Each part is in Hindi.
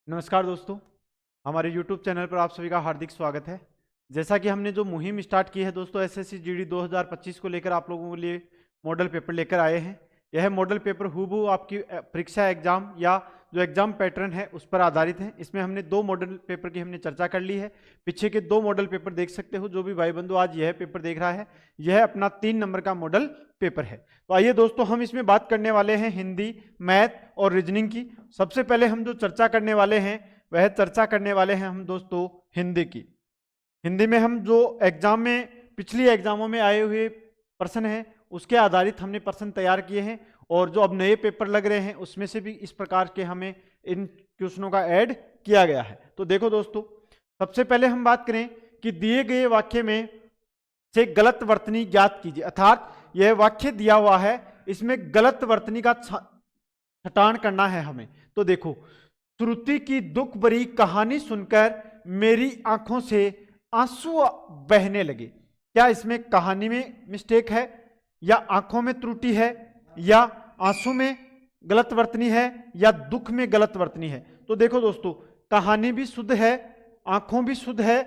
नमस्कार दोस्तों, हमारे YouTube चैनल पर आप सभी का हार्दिक स्वागत है। जैसा कि हमने जो मुहिम स्टार्ट की है दोस्तों, एसएससी जीडी 2025 को लेकर आप लोगों के लिए मॉडल पेपर लेकर आए हैं। यह मॉडल पेपर हूबहू आपकी परीक्षा एग्जाम या जो एग्जाम पैटर्न है उस पर आधारित है। इसमें हमने दो मॉडल पेपर की हमने चर्चा कर ली है। पीछे के दो मॉडल पेपर देख सकते हो। जो भी भाई बंधु आज यह पेपर देख रहा है, यह अपना 3 नंबर का मॉडल पेपर है। तो आइए दोस्तों, हम इसमें बात करने वाले हैं हिंदी, मैथ और रीजनिंग की। सबसे पहले हम जो चर्चा करने वाले हैं वह चर्चा करने वाले हैं हम दोस्तों हिंदी की। हिंदी में हम जो एग्जाम में पिछली एग्जामों में आए हुए प्रश्न हैं उसके आधारित हमने प्रश्न तैयार किए हैं, और जो अब नए पेपर लग रहे हैं उसमें से भी इस प्रकार के हमें इन क्वेश्चनों का ऐड किया गया है। तो देखो दोस्तों, सबसे पहले हम बात करें कि दिए गए वाक्य में से गलत वर्तनी ज्ञात कीजिए। अर्थात यह वाक्य दिया हुआ है, इसमें गलत वर्तनी का छटान करना है हमें। तो देखो, श्रुति की दुख भरी कहानी सुनकर मेरी आंखों से आंसू बहने लगे। क्या इसमें कहानी में मिस्टेक है, या आंखों में त्रुटि है, या आंसू में गलत वर्तनी है, या दुख में गलत वर्तनी है? तो देखो दोस्तों, कहानी भी शुद्ध है, आंखों भी शुद्ध है,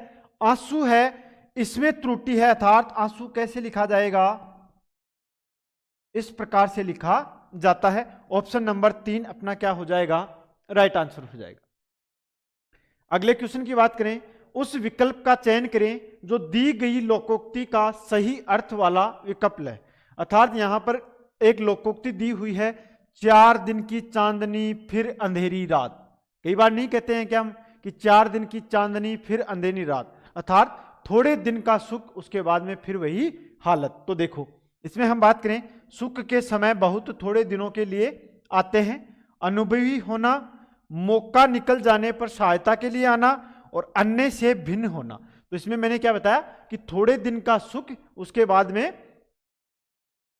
आंसू है, इसमें त्रुटि है। अर्थात आंसू कैसे लिखा जाएगा? इस प्रकार से लिखा जाता है। ऑप्शन नंबर 3 अपना क्या हो जाएगा? राइट आंसर हो जाएगा। अगले क्वेश्चन की बात करें, उस विकल्प का चयन करें जो दी गई लोकोक्ति का सही अर्थ वाला विकल्प है। अर्थात यहां पर एक लोकोक्ति दी हुई है, 4 दिन की चांदनी फिर अंधेरी रात। कई बार नहीं कहते हैं कि हम कि 4 दिन की चांदनी फिर अंधेरी रात, अर्थात थोड़े दिन का सुख, उसके बाद में फिर वही हालत। तो देखो, इसमें हम बात करें, सुख के समय बहुत थोड़े दिनों के लिए आते हैं, अनुभवी होना, मौका निकल जाने पर सहायता के लिए आना, और अन्य से भिन्न होना। तो इसमें मैंने क्या बताया कि थोड़े दिन का सुख, उसके बाद में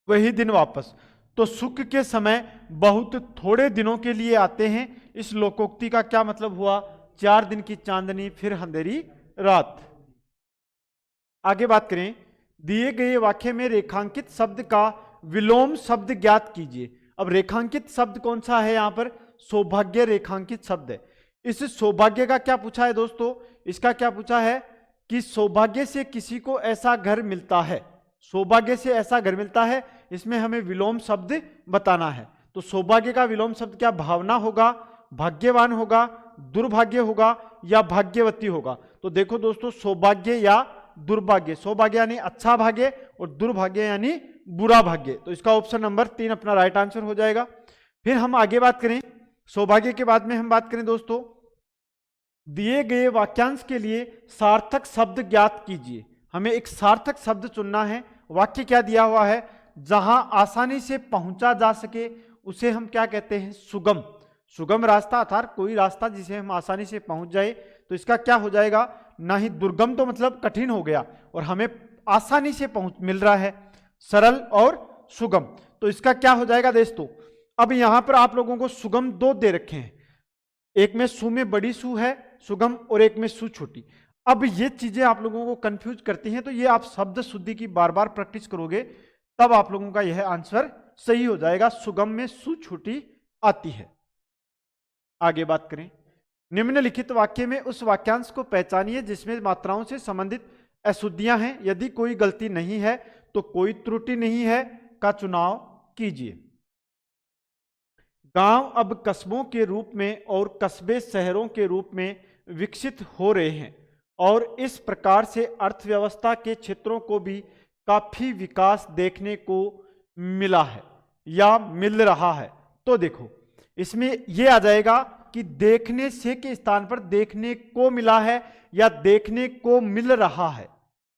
वही दिन वापस। तो सुख के समय बहुत थोड़े दिनों के लिए आते हैं, इस लोकोक्ति का क्या मतलब हुआ? 4 दिन की चांदनी फिर अंधेरी रात। आगे बात करें, दिए गए वाक्य में रेखांकित शब्द का विलोम शब्द ज्ञात कीजिए। अब रेखांकित शब्द कौन सा है? यहां पर सौभाग्य रेखांकित शब्द है। इस सौभाग्य का क्या पूछा है दोस्तों? इसका क्या पूछा है कि सौभाग्य से किसी को ऐसा घर मिलता है, सौभाग्य से ऐसा घर मिलता है। इसमें हमें विलोम शब्द बताना है। तो सौभाग्य का विलोम शब्द क्या भावना होगा, भाग्यवान होगा, दुर्भाग्य होगा, या भाग्यवती होगा? तो देखो दोस्तों, सौभाग्य या दुर्भाग्य, सौभाग्य यानी अच्छा भाग्य और दुर्भाग्य यानी बुरा भाग्य। तो इसका ऑप्शन नंबर 3 अपना राइट आंसर हो जाएगा। फिर हम आगे बात करें, सौभाग्य के बाद में हम बात करें दोस्तों, दिए गए वाक्यांश के लिए सार्थक शब्द ज्ञात कीजिए। हमें एक सार्थक शब्द चुनना है। वाक्य क्या दिया हुआ है? जहां आसानी से पहुंचा जा सके उसे हम क्या कहते हैं? सुगम। सुगम रास्ता, अर्थात कोई रास्ता जिसे हम आसानी से पहुंच जाए। तो इसका क्या हो जाएगा? ना ही दुर्गम, तो मतलब कठिन हो गया, और हमें आसानी से पहुंच मिल रहा है, सरल और सुगम। तो इसका क्या हो जाएगा दोस्तों? अब यहां पर आप लोगों को सुगम 2 दे रखे हैं, एक में सु में बड़ी सु है सुगम, और एक में सु छोटी। अब ये चीजें आप लोगों को कंफ्यूज करती हैं, तो ये आप शब्द शुद्धि की बार बार प्रैक्टिस करोगे तब आप लोगों का यह आंसर सही हो जाएगा। सुगम में सु छोटी आती है। आगे बात करें, निम्नलिखित वाक्य में उस वाक्यांश को पहचानिए जिसमें मात्राओं से संबंधित अशुद्धियां हैं। यदि कोई गलती नहीं है तो कोई त्रुटि नहीं है का चुनाव कीजिए। गांव अब कस्बों के रूप में और कस्बे शहरों के रूप में विकसित हो रहे हैं, और इस प्रकार से अर्थव्यवस्था के क्षेत्रों को भी काफी विकास देखने को मिला है या मिल रहा है। तो देखो, इसमें यह आ जाएगा कि देखने से के स्थान पर देखने को मिला है या देखने को मिल रहा है।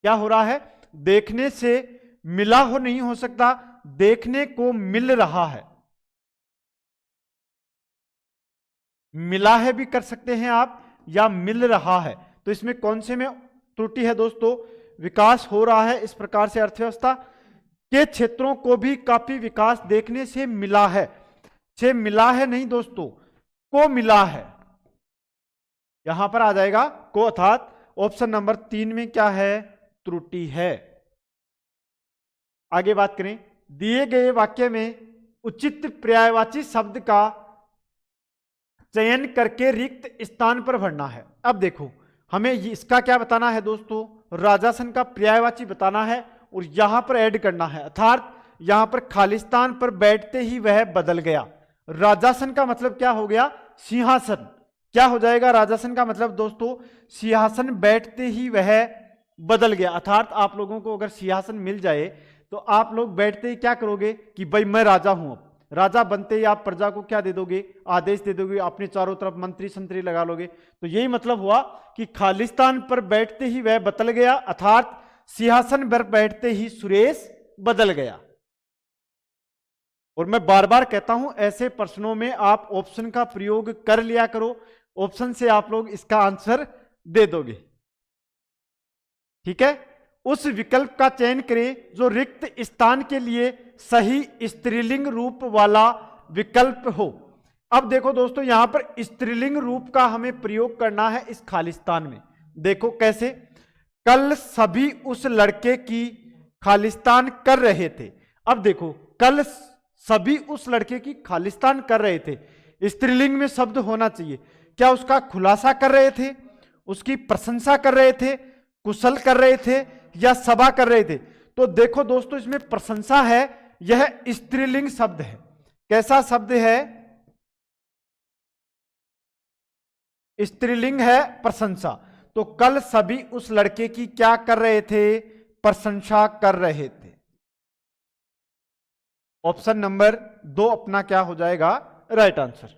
क्या हो रहा है? देखने से मिला हो नहीं हो सकता, देखने को मिल रहा है। मिला है भी कर सकते हैं आप, या मिल रहा है। तो इसमें कौन से में त्रुटि है दोस्तों? विकास हो रहा है, इस प्रकार से अर्थव्यवस्था के क्षेत्रों को भी काफी विकास देखने से मिला है। से मिला है नहीं दोस्तों, को मिला है। यहां पर आ जाएगा को, अर्थात ऑप्शन नंबर 3 में क्या है? त्रुटि है। आगे बात करें, दिए गए वाक्य में उचित पर्यायवाची शब्द का चयन करके रिक्त स्थान पर भरना है। अब देखो हमें इसका क्या बताना है दोस्तों, राजासन का पर्यायवाची बताना है और यहां पर ऐड करना है, अर्थात यहां पर खालिस्तान पर बैठते ही वह बदल गया। राजासन का मतलब क्या हो गया, सिंहासन। क्या हो जाएगा राजासन का मतलब दोस्तों, सिंहासन बैठते ही वह बदल गया। अर्थात आप लोगों को अगर सिंहासन मिल जाए तो आप लोग बैठते ही क्या करोगे कि भाई मैं राजा हूं। अब राजा बनते ही आप प्रजा को क्या दे दोगे, आदेश दे दोगे, अपने चारों तरफ मंत्री संतरी लगा लोगे। तो यही मतलब हुआ कि खालिस्तान पर बैठते ही वह बदल गया, अर्थात सिंहासन पर बैठते ही सुरेश बदल गया। और मैं बार बार कहता हूं ऐसे प्रश्नों में आप ऑप्शन का प्रयोग कर लिया करो, ऑप्शन से आप लोग इसका आंसर दे दोगे। ठीक है, उस विकल्प का चयन करें जो रिक्त स्थान के लिए सही स्त्रीलिंग रूप वाला विकल्प हो। अब देखो दोस्तों यहां पर स्त्रीलिंग रूप का हमें प्रयोग करना है इस खालिस्तान में। देखो कैसे, कल सभी उस लड़के की खालिस्तान कर रहे थे। अब देखो कल सभी उस लड़के की खालिस्तान कर रहे थे, स्त्रीलिंग में शब्द होना चाहिए। क्या उसका खुलासा कर रहे थे, उसकी प्रशंसा कर रहे थे, कुशल कर रहे थे या सभा कर रहे थे? तो देखो दोस्तों इसमें प्रशंसा है, यह स्त्रीलिंग शब्द है। कैसा शब्द है, स्त्रीलिंग है प्रशंसा। तो कल सभी उस लड़के की क्या कर रहे थे, प्रशंसा कर रहे थे। ऑप्शन नंबर 2 अपना क्या हो जाएगा, राइट आंसर।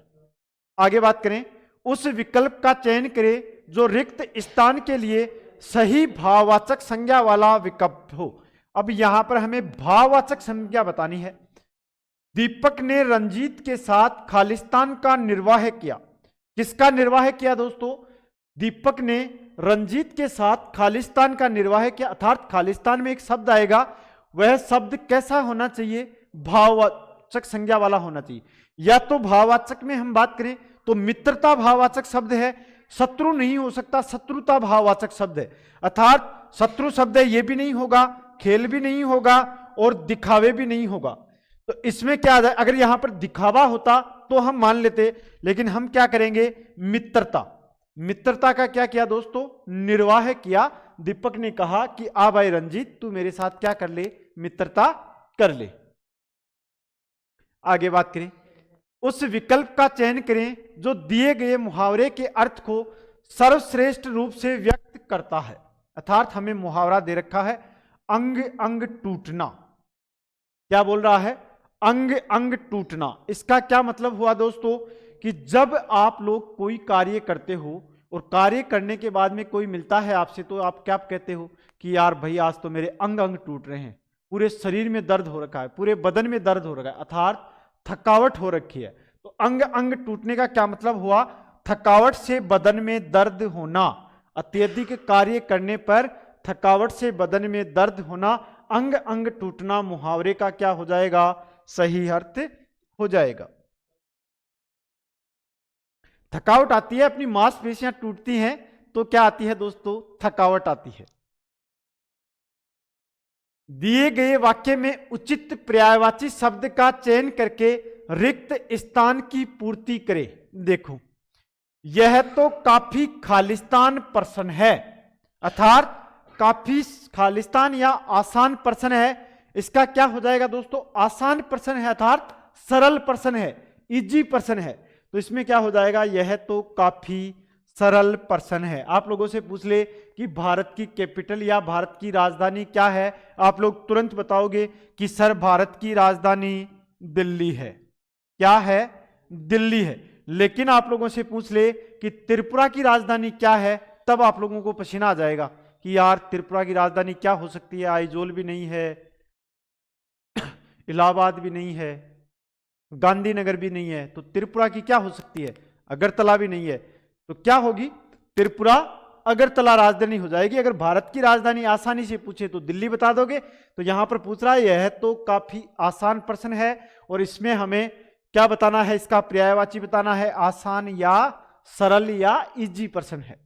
आगे बात करें, उस विकल्प का चयन करें जो रिक्त स्थान के लिए सही भाववाचक संज्ञा वाला विकल्प हो। अब यहां पर हमें भाववाचक संज्ञा बतानी है। दीपक ने रंजीत के साथ खालिस्तान का निर्वाह किया। किसका निर्वाह किया दोस्तों, दीपक ने रंजीत के साथ खालिस्तान का निर्वाह किया। अर्थात खालिस्तान में एक शब्द आएगा, वह शब्द कैसा होना चाहिए, भाववाचक संज्ञा वाला होना चाहिए। या तो भाववाचक में हम बात करें तो मित्रता भाववाचक शब्द है, शत्रु नहीं हो सकता, शत्रुता भाववाचक शब्द है। अर्थात शत्रु शब्द है ये भी नहीं होगा, खेल भी नहीं होगा और दिखावे भी नहीं होगा। तो इसमें क्या आ जाए, अगर यहां पर दिखावा होता तो हम मान लेते, लेकिन हम क्या करेंगे, मित्रता। मित्रता का क्या किया दोस्तों, निर्वाह किया। दीपक ने कहा कि आ भाई रंजीत तू मेरे साथ क्या कर ले, मित्रता कर ले। आगे बात करें, उस विकल्प का चयन करें जो दिए गए मुहावरे के अर्थ को सर्वश्रेष्ठ रूप से व्यक्त करता है। अर्थात हमें मुहावरा दे रखा है अंग अंग टूटना। क्या बोल रहा है, अंग अंग टूटना। इसका क्या मतलब हुआ दोस्तों कि जब आप लोग कोई कार्य करते हो और कार्य करने के बाद में कोई मिलता है आपसे, तो आप क्या कहते हो कि यार भाई आज तो मेरे अंग अंग टूट रहे हैं, पूरे शरीर में दर्द हो रखा है, पूरे बदन में दर्द हो रखा है, अर्थात थकावट हो रखी है। तो अंग अंग टूटने का क्या मतलब हुआ, थकावट से बदन में दर्द होना। अत्यधिक कार्य करने पर थकावट से बदन में दर्द होना, अंग अंग टूटना मुहावरे का क्या हो जाएगा, सही अर्थ हो जाएगा। थकावट आती है, अपनी मांसपेशियां टूटती हैं, तो क्या आती है दोस्तों, थकावट आती है। दिए गए वाक्य में उचित पर्यायवाची शब्द का चयन करके रिक्त स्थान की पूर्ति करें। देखो यह तो काफी खालिस्तान प्रश्न है, अर्थात काफी खालिस्तान या आसान प्रश्न है। इसका क्या हो जाएगा दोस्तों, आसान प्रश्न है, अर्थात सरल प्रश्न है, इजी प्रश्न है। तो इसमें क्या हो जाएगा, यह तो काफी सरल प्रश्न है। आप लोगों से पूछ ले कि भारत की कैपिटल या भारत की राजधानी क्या है, आप लोग तुरंत बताओगे कि सर भारत की राजधानी दिल्ली है। क्या है, दिल्ली है। लेकिन आप लोगों से पूछ ले कि त्रिपुरा की राजधानी क्या है, तब आप लोगों को पसीना आ जाएगा कि यार त्रिपुरा की राजधानी क्या हो सकती है, आइजोल भी नहीं है, इलाहाबाद भी नहीं है, गांधीनगर भी नहीं है, तो त्रिपुरा की क्या हो सकती है, अगरतला भी नहीं है, तो क्या होगी, त्रिपुरा अगरतला राजधानी हो जाएगी। अगर भारत की राजधानी आसानी से पूछे तो दिल्ली बता दोगे। तो यहां पर पूछ रहा है यह तो काफी आसान प्रश्न है और इसमें हमें क्या बताना है, इसका पर्यायवाची बताना है, आसान या सरल या इजी प्रश्न है।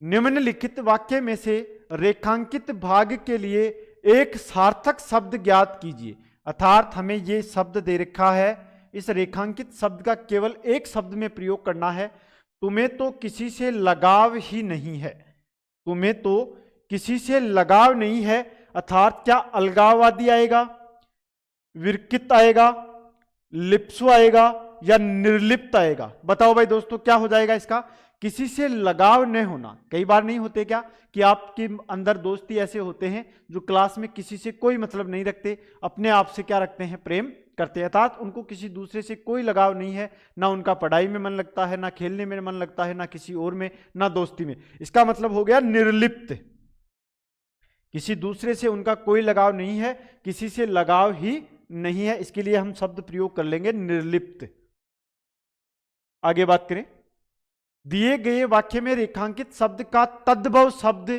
निम्नलिखित वाक्य में से रेखांकित भाग के लिए एक सार्थक शब्द ज्ञात कीजिए। अर्थात हमें ये शब्द दे रखा है, इस रेखांकित शब्द का केवल एक शब्द में प्रयोग करना है। तुम्हें तो किसी से लगाव ही नहीं है। तुम्हें तो किसी से लगाव नहीं है, अर्थात क्या अलगाववादी आएगा, विरकित आएगा, लिप्सु आएगा या निर्लिप्त आएगा? बताओ भाई दोस्तों, क्या हो जाएगा इसका? किसी से लगाव न होना। कई बार नहीं होते क्या कि आपके अंदर दोस्ती ऐसे होते हैं जो क्लास में किसी से कोई मतलब नहीं रखते, अपने आप से क्या रखते हैं, प्रेम करते हैं, अर्थात उनको किसी दूसरे से कोई लगाव नहीं है, ना उनका पढ़ाई में मन लगता है, ना खेलने में मन लगता है, ना किसी और में, ना दोस्ती में। इसका मतलब हो गया निर्लिप्त। किसी दूसरे से उनका कोई लगाव नहीं है, किसी से लगाव ही नहीं है, इसके लिए हम शब्द प्रयोग कर लेंगे निर्लिप्त। आगे बात करें, दिए गए वाक्य में रेखांकित शब्द का तद्भव शब्द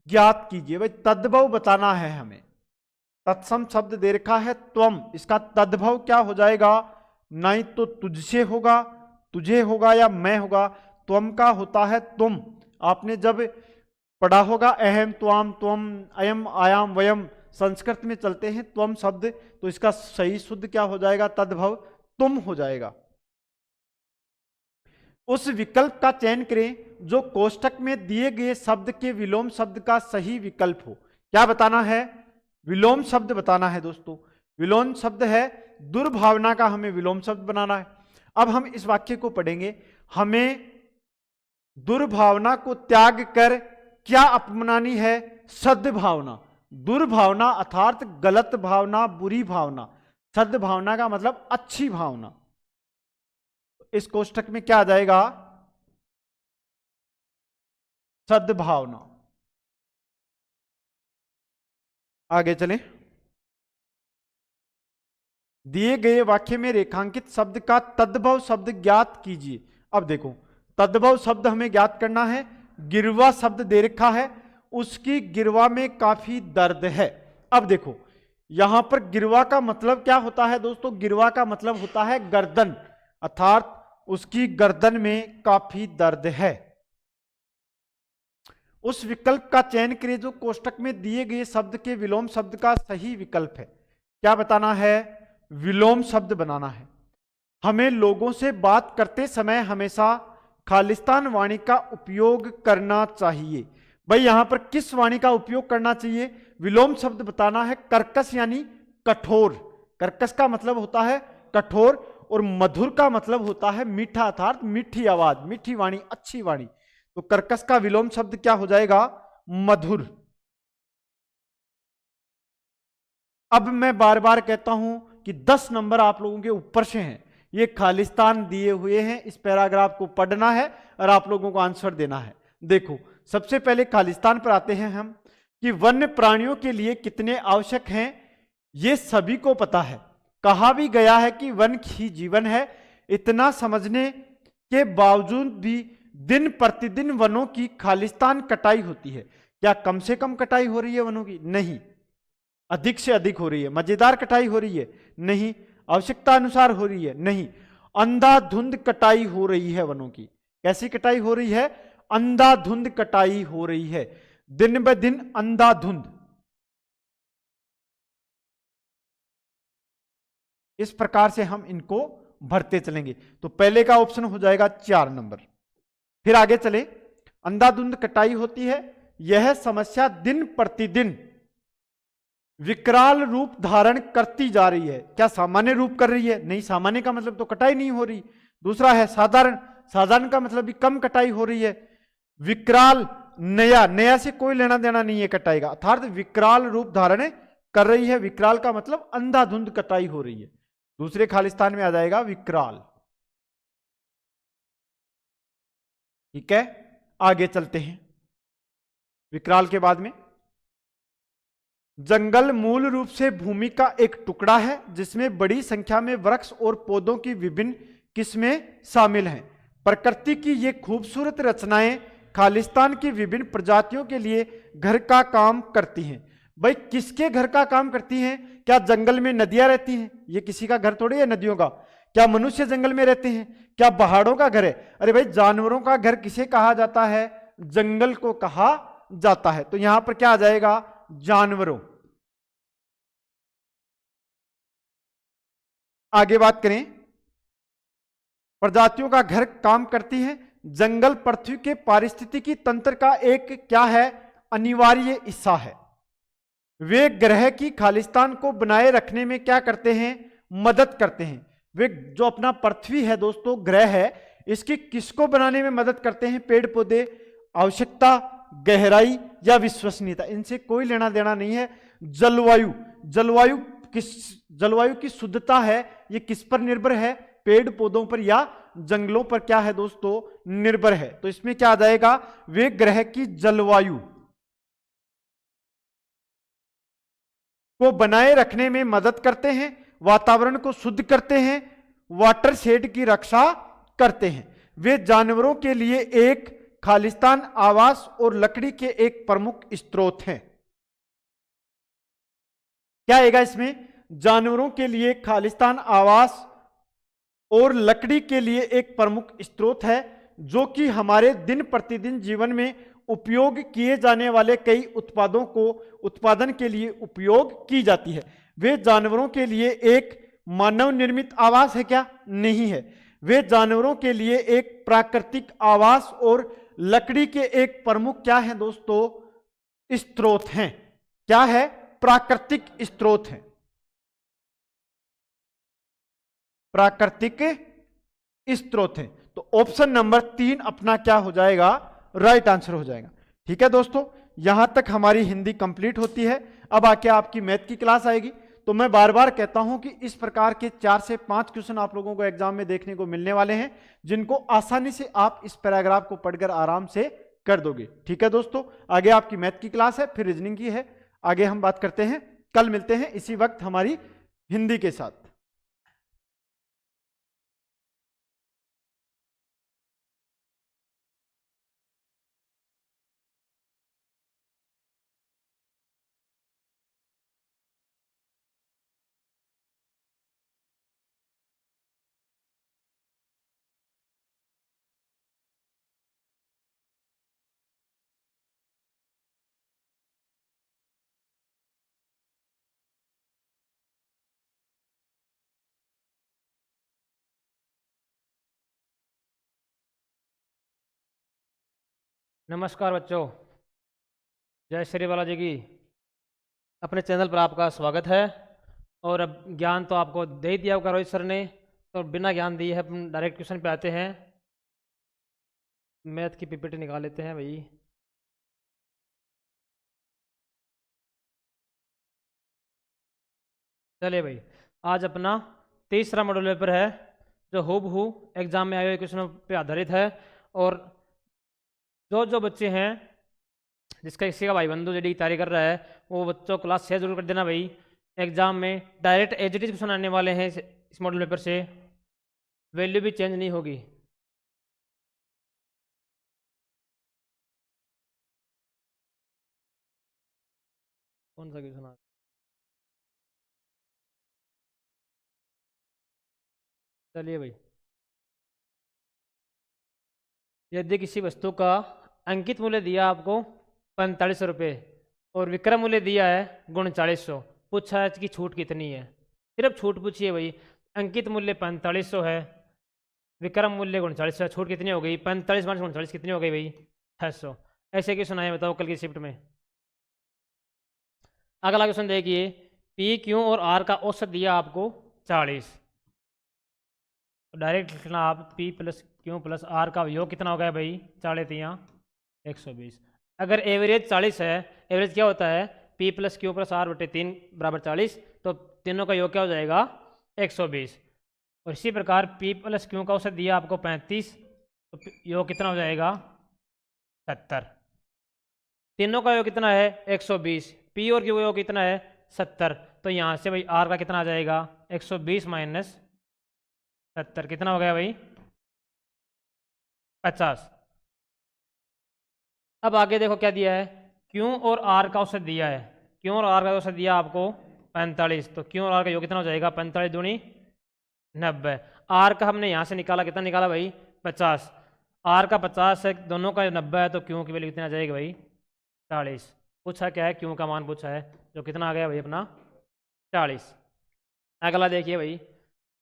ज्ञात कीजिए। भाई तद्भव बताना है हमें। तत्सम शब्द दे रखा है त्वम, इसका तद्भव क्या हो जाएगा? नहीं तो तुझसे होगा, तुझे होगा या मैं होगा। त्वम का होता है तुम। आपने जब पढ़ा होगा अहम, त्वाम, त्वम, अयम, आयाम, वयम, संस्कृत में चलते हैं त्वम शब्द, तो इसका सही शुद्ध क्या हो जाएगा? तद्भव तुम हो जाएगा। उस विकल्प का चयन करें जो कोष्ठक में दिए गए शब्द के विलोम शब्द का सही विकल्प हो। क्या बताना है? विलोम शब्द बताना है दोस्तों। विलोम शब्द है दुर्भावना का, हमें विलोम शब्द बनाना है। अब हम इस वाक्य को पढ़ेंगे। हमें दुर्भावना को त्याग कर क्या अपनानी है? सद्भावना। दुर्भावना अर्थात गलत भावना, बुरी भावना। सद्भावना का मतलब अच्छी भावना। इस कोष्ठक में क्या आ जाएगा? सद्भावना। आगे चलें। दिए गए वाक्य में रेखांकित शब्द का तद्भव शब्द ज्ञात कीजिए। अब देखो, तद्भव शब्द हमें ज्ञात करना है। गिरवा शब्द दे रखा है, उसकी गिरवा में काफी दर्द है। अब देखो यहां पर गिरवा का मतलब क्या होता है दोस्तों? गिरवा का मतलब होता है गर्दन, अर्थात उसकी गर्दन में काफी दर्द है। उस विकल्प का चयन करें जो कोष्ठक में दिए गए शब्द के विलोम शब्द का सही विकल्प है। क्या बताना है? विलोम शब्द बनाना है। हमें लोगों से बात करते समय हमेशा खालिस्तान वाणी का उपयोग करना चाहिए। भाई यहां पर किस वाणी का उपयोग करना चाहिए? विलोम शब्द बताना है। कर्कश यानी कठोर। कर्कश का मतलब होता है कठोर, और मधुर का मतलब होता है मीठा, अर्थात मीठी आवाज, मीठी वाणी, अच्छी वाणी। तो कर्कश का विलोम शब्द क्या हो जाएगा? मधुर। अब मैं बार बार कहता हूं कि 10 नंबर आप लोगों के ऊपर से हैं। ये खालिस्तान दिए हुए हैं, इस पैराग्राफ को पढ़ना है और आप लोगों को आंसर देना है। देखो सबसे पहले खालिस्तान पर आते हैं हम, कि वन्य प्राणियों के लिए कितने आवश्यक हैं ये सभी को पता है। कहा भी गया है कि वन ही जीवन है। इतना समझने के बावजूद भी दिन प्रतिदिन वनों की खालिस्तान कटाई होती है। क्या कम से कम कटाई हो रही है वनों की? नहीं। अधिक से अधिक हो रही है। मजेदार कटाई हो रही है? नहीं। आवश्यकता अनुसार हो रही है? नहीं। अंधाधुंध कटाई हो रही है वनों की। कैसी कटाई हो रही है? अंधाधुंध कटाई हो रही है, दिन ब दिन अंधाधुंध। इस प्रकार से हम इनको भरते चलेंगे। तो पहले का ऑप्शन हो जाएगा 4 नंबर। फिर आगे चले। अंधाधुंध कटाई होती है, यह समस्या दिन प्रतिदिन विकराल रूप धारण करती जा रही है। क्या सामान्य रूप कर रही है? नहीं। सामान्य का मतलब तो कटाई नहीं हो रही। दूसरा है साधारण। साधारण का मतलब भी कम कटाई हो रही है। विकराल, नया, नया से कोई लेना देना नहीं है कटाई का, अर्थात विकराल रूप धारण कर रही है। विकराल का मतलब अंधाधुंध कटाई हो रही है। दूसरे खालिस्तान में आ जाएगा विकराल। ठीक है, आगे चलते हैं। विकराल के बाद में जंगल मूल रूप से भूमि का एक टुकड़ा है जिसमें बड़ी संख्या में वृक्ष और पौधों की विभिन्न किस्में शामिल हैं। प्रकृति की ये खूबसूरत रचनाएं खालिस्तान की विभिन्न प्रजातियों के लिए घर का काम करती हैं। भाई किसके घर का काम करती हैं? क्या जंगल में नदियां रहती हैं? ये किसी का घर थोड़ी है नदियों का। क्या मनुष्य जंगल में रहते हैं? क्या पहाड़ों का घर है? अरे भाई जानवरों का घर किसे कहा जाता है? जंगल को कहा जाता है। तो यहां पर क्या आ जाएगा? जानवरों। आगे बात करें प्रजातियों का घर काम करती हैं। जंगल पृथ्वी के पारिस्थितिकी तंत्र का एक क्या है, अनिवार्य हिस्सा है। वे ग्रह की खालिस्तान को बनाए रखने में क्या करते हैं, मदद करते हैं। वे जो अपना पृथ्वी है दोस्तों, ग्रह है, इसकी किसको बनाने में मदद करते हैं, पेड़ पौधे, आवश्यकता, गहराई या विश्वसनीयता, इनसे कोई लेना देना नहीं है। जलवायु, जलवायु की शुद्धता है, ये किस पर निर्भर है, पेड़ पौधों पर या जंगलों पर क्या है दोस्तों, निर्भर है। तो इसमें क्या आ जाएगा, वे ग्रह की जलवायु को बनाए रखने में मदद करते हैं, वातावरण को शुद्ध करते हैं, वाटर शेड की रक्षा करते हैं। वे जानवरों के लिए एक खालिस्तान, आवास और लकड़ी के एक प्रमुख स्रोत हैं। क्या आएगा इसमें, जानवरों के लिए खालिस्तान, आवास और लकड़ी के लिए एक प्रमुख स्रोत है, जो कि हमारे दिन प्रतिदिन जीवन में उपयोग किए जाने वाले कई उत्पादों को उत्पादन के लिए उपयोग की जाती है। वे जानवरों के लिए एक मानव निर्मित आवास है क्या, नहीं है। वे जानवरों के लिए एक प्राकृतिक आवास और लकड़ी के एक प्रमुख क्या है दोस्तों, स्रोत हैं। क्या है, प्राकृतिक स्रोत हैं, प्राकृतिक स्रोत हैं। तो ऑप्शन नंबर 3 अपना क्या हो जाएगा, राइट आंसर हो जाएगा। ठीक है दोस्तों, यहां तक हमारी हिंदी कंप्लीट होती है। अब आके आपकी मैथ की क्लास आएगी। तो मैं बार बार कहता हूं कि इस प्रकार के 4 से 5 क्वेश्चन आप लोगों को एग्जाम में देखने को मिलने वाले हैं, जिनको आसानी से आप इस पैराग्राफ को पढ़कर आराम से कर दोगे। ठीक है दोस्तों, आगे आपकी मैथ की क्लास है, फिर रीजनिंग की है, आगे हम बात करते हैं। कल मिलते हैं इसी वक्त हमारी हिंदी के साथ। नमस्कार बच्चों, जय श्री बालाजी की। अपने चैनल पर आपका स्वागत है। और अब ज्ञान तो आपको दे ही दिया होगा रोहित सर ने, तो बिना ज्ञान दिए है अपन डायरेक्ट क्वेश्चन पे आते हैं। मैथ की पीपीटी निकाल लेते हैं भाई। चलिए भाई, आज अपना तीसरा मॉडल पेपर है, जो हूबहू एग्जाम में आए हुए क्वेश्चनों पे आधारित है। और जो बच्चे हैं जिसका किसी का भाई बंधु जेडी की तैयारी कर रहा है, वो बच्चों क्लास 6 जरूर कर देना भाई। एग्जाम में direct as it is question आने वाले हैं इस मॉडल पेपर से, वैल्यू भी चेंज नहीं होगी। कौन सा क्वेश्चन? चलिए भाई, यदि किसी वस्तु का अंकित मूल्य दिया आपको 45 रुपये और विक्रय मूल्य दिया है 3900, पूछा है कि छूट कितनी है। सिर्फ छूट पूछिए भाई। अंकित मूल्य 4500 है, विक्रम मूल्य 3900 है, छूट कितनी हो गई, 45 माइनस 39 कितनी हो गई भाई, 600। ऐसे क्वेश्चन आए बताओ कल की शिफ्ट में। अगला क्वेश्चन देखिए, पी क्यू और आर का औसत दिया आपको 40। डायरेक्ट लिखना आप, P plus Q plus R का योग कितना हो गया भाई, 40 120। अगर एवरेज 40 है, एवरेज क्या होता है, P plus Q plus R बटे 3 बराबर 40, तो तीनों का योग क्या हो जाएगा, 120। और इसी प्रकार पी प्लस क्यू का औसत दिया आपको 35, तो योग कितना हो जाएगा, 70। तीनों का योग कितना है, 120। पी और क्यू का योग कितना है, 70। तो यहाँ से भाई आर का कितना आ जाएगा, 120 माइनस 70 कितना हो गया भाई, 50। अब आगे देखो क्या दिया है, क्यू और आर का औसत दिया है। क्यू और आर का औसत दिया आपको 45, तो क्यू और आर का योग कितना हो जाएगा, 45 दूनी 90। आर का हमने यहाँ से निकाला, कितना निकाला भाई, 50। आर का 50 है, दोनों का 90 है, तो क्यू की वैल्यू कितना आ जाएगी भाई, 40। पूछा क्या है, क्यू का मान पूछा है, जो कितना आ गया भाई अपना, 40। अगला देखिए भाई,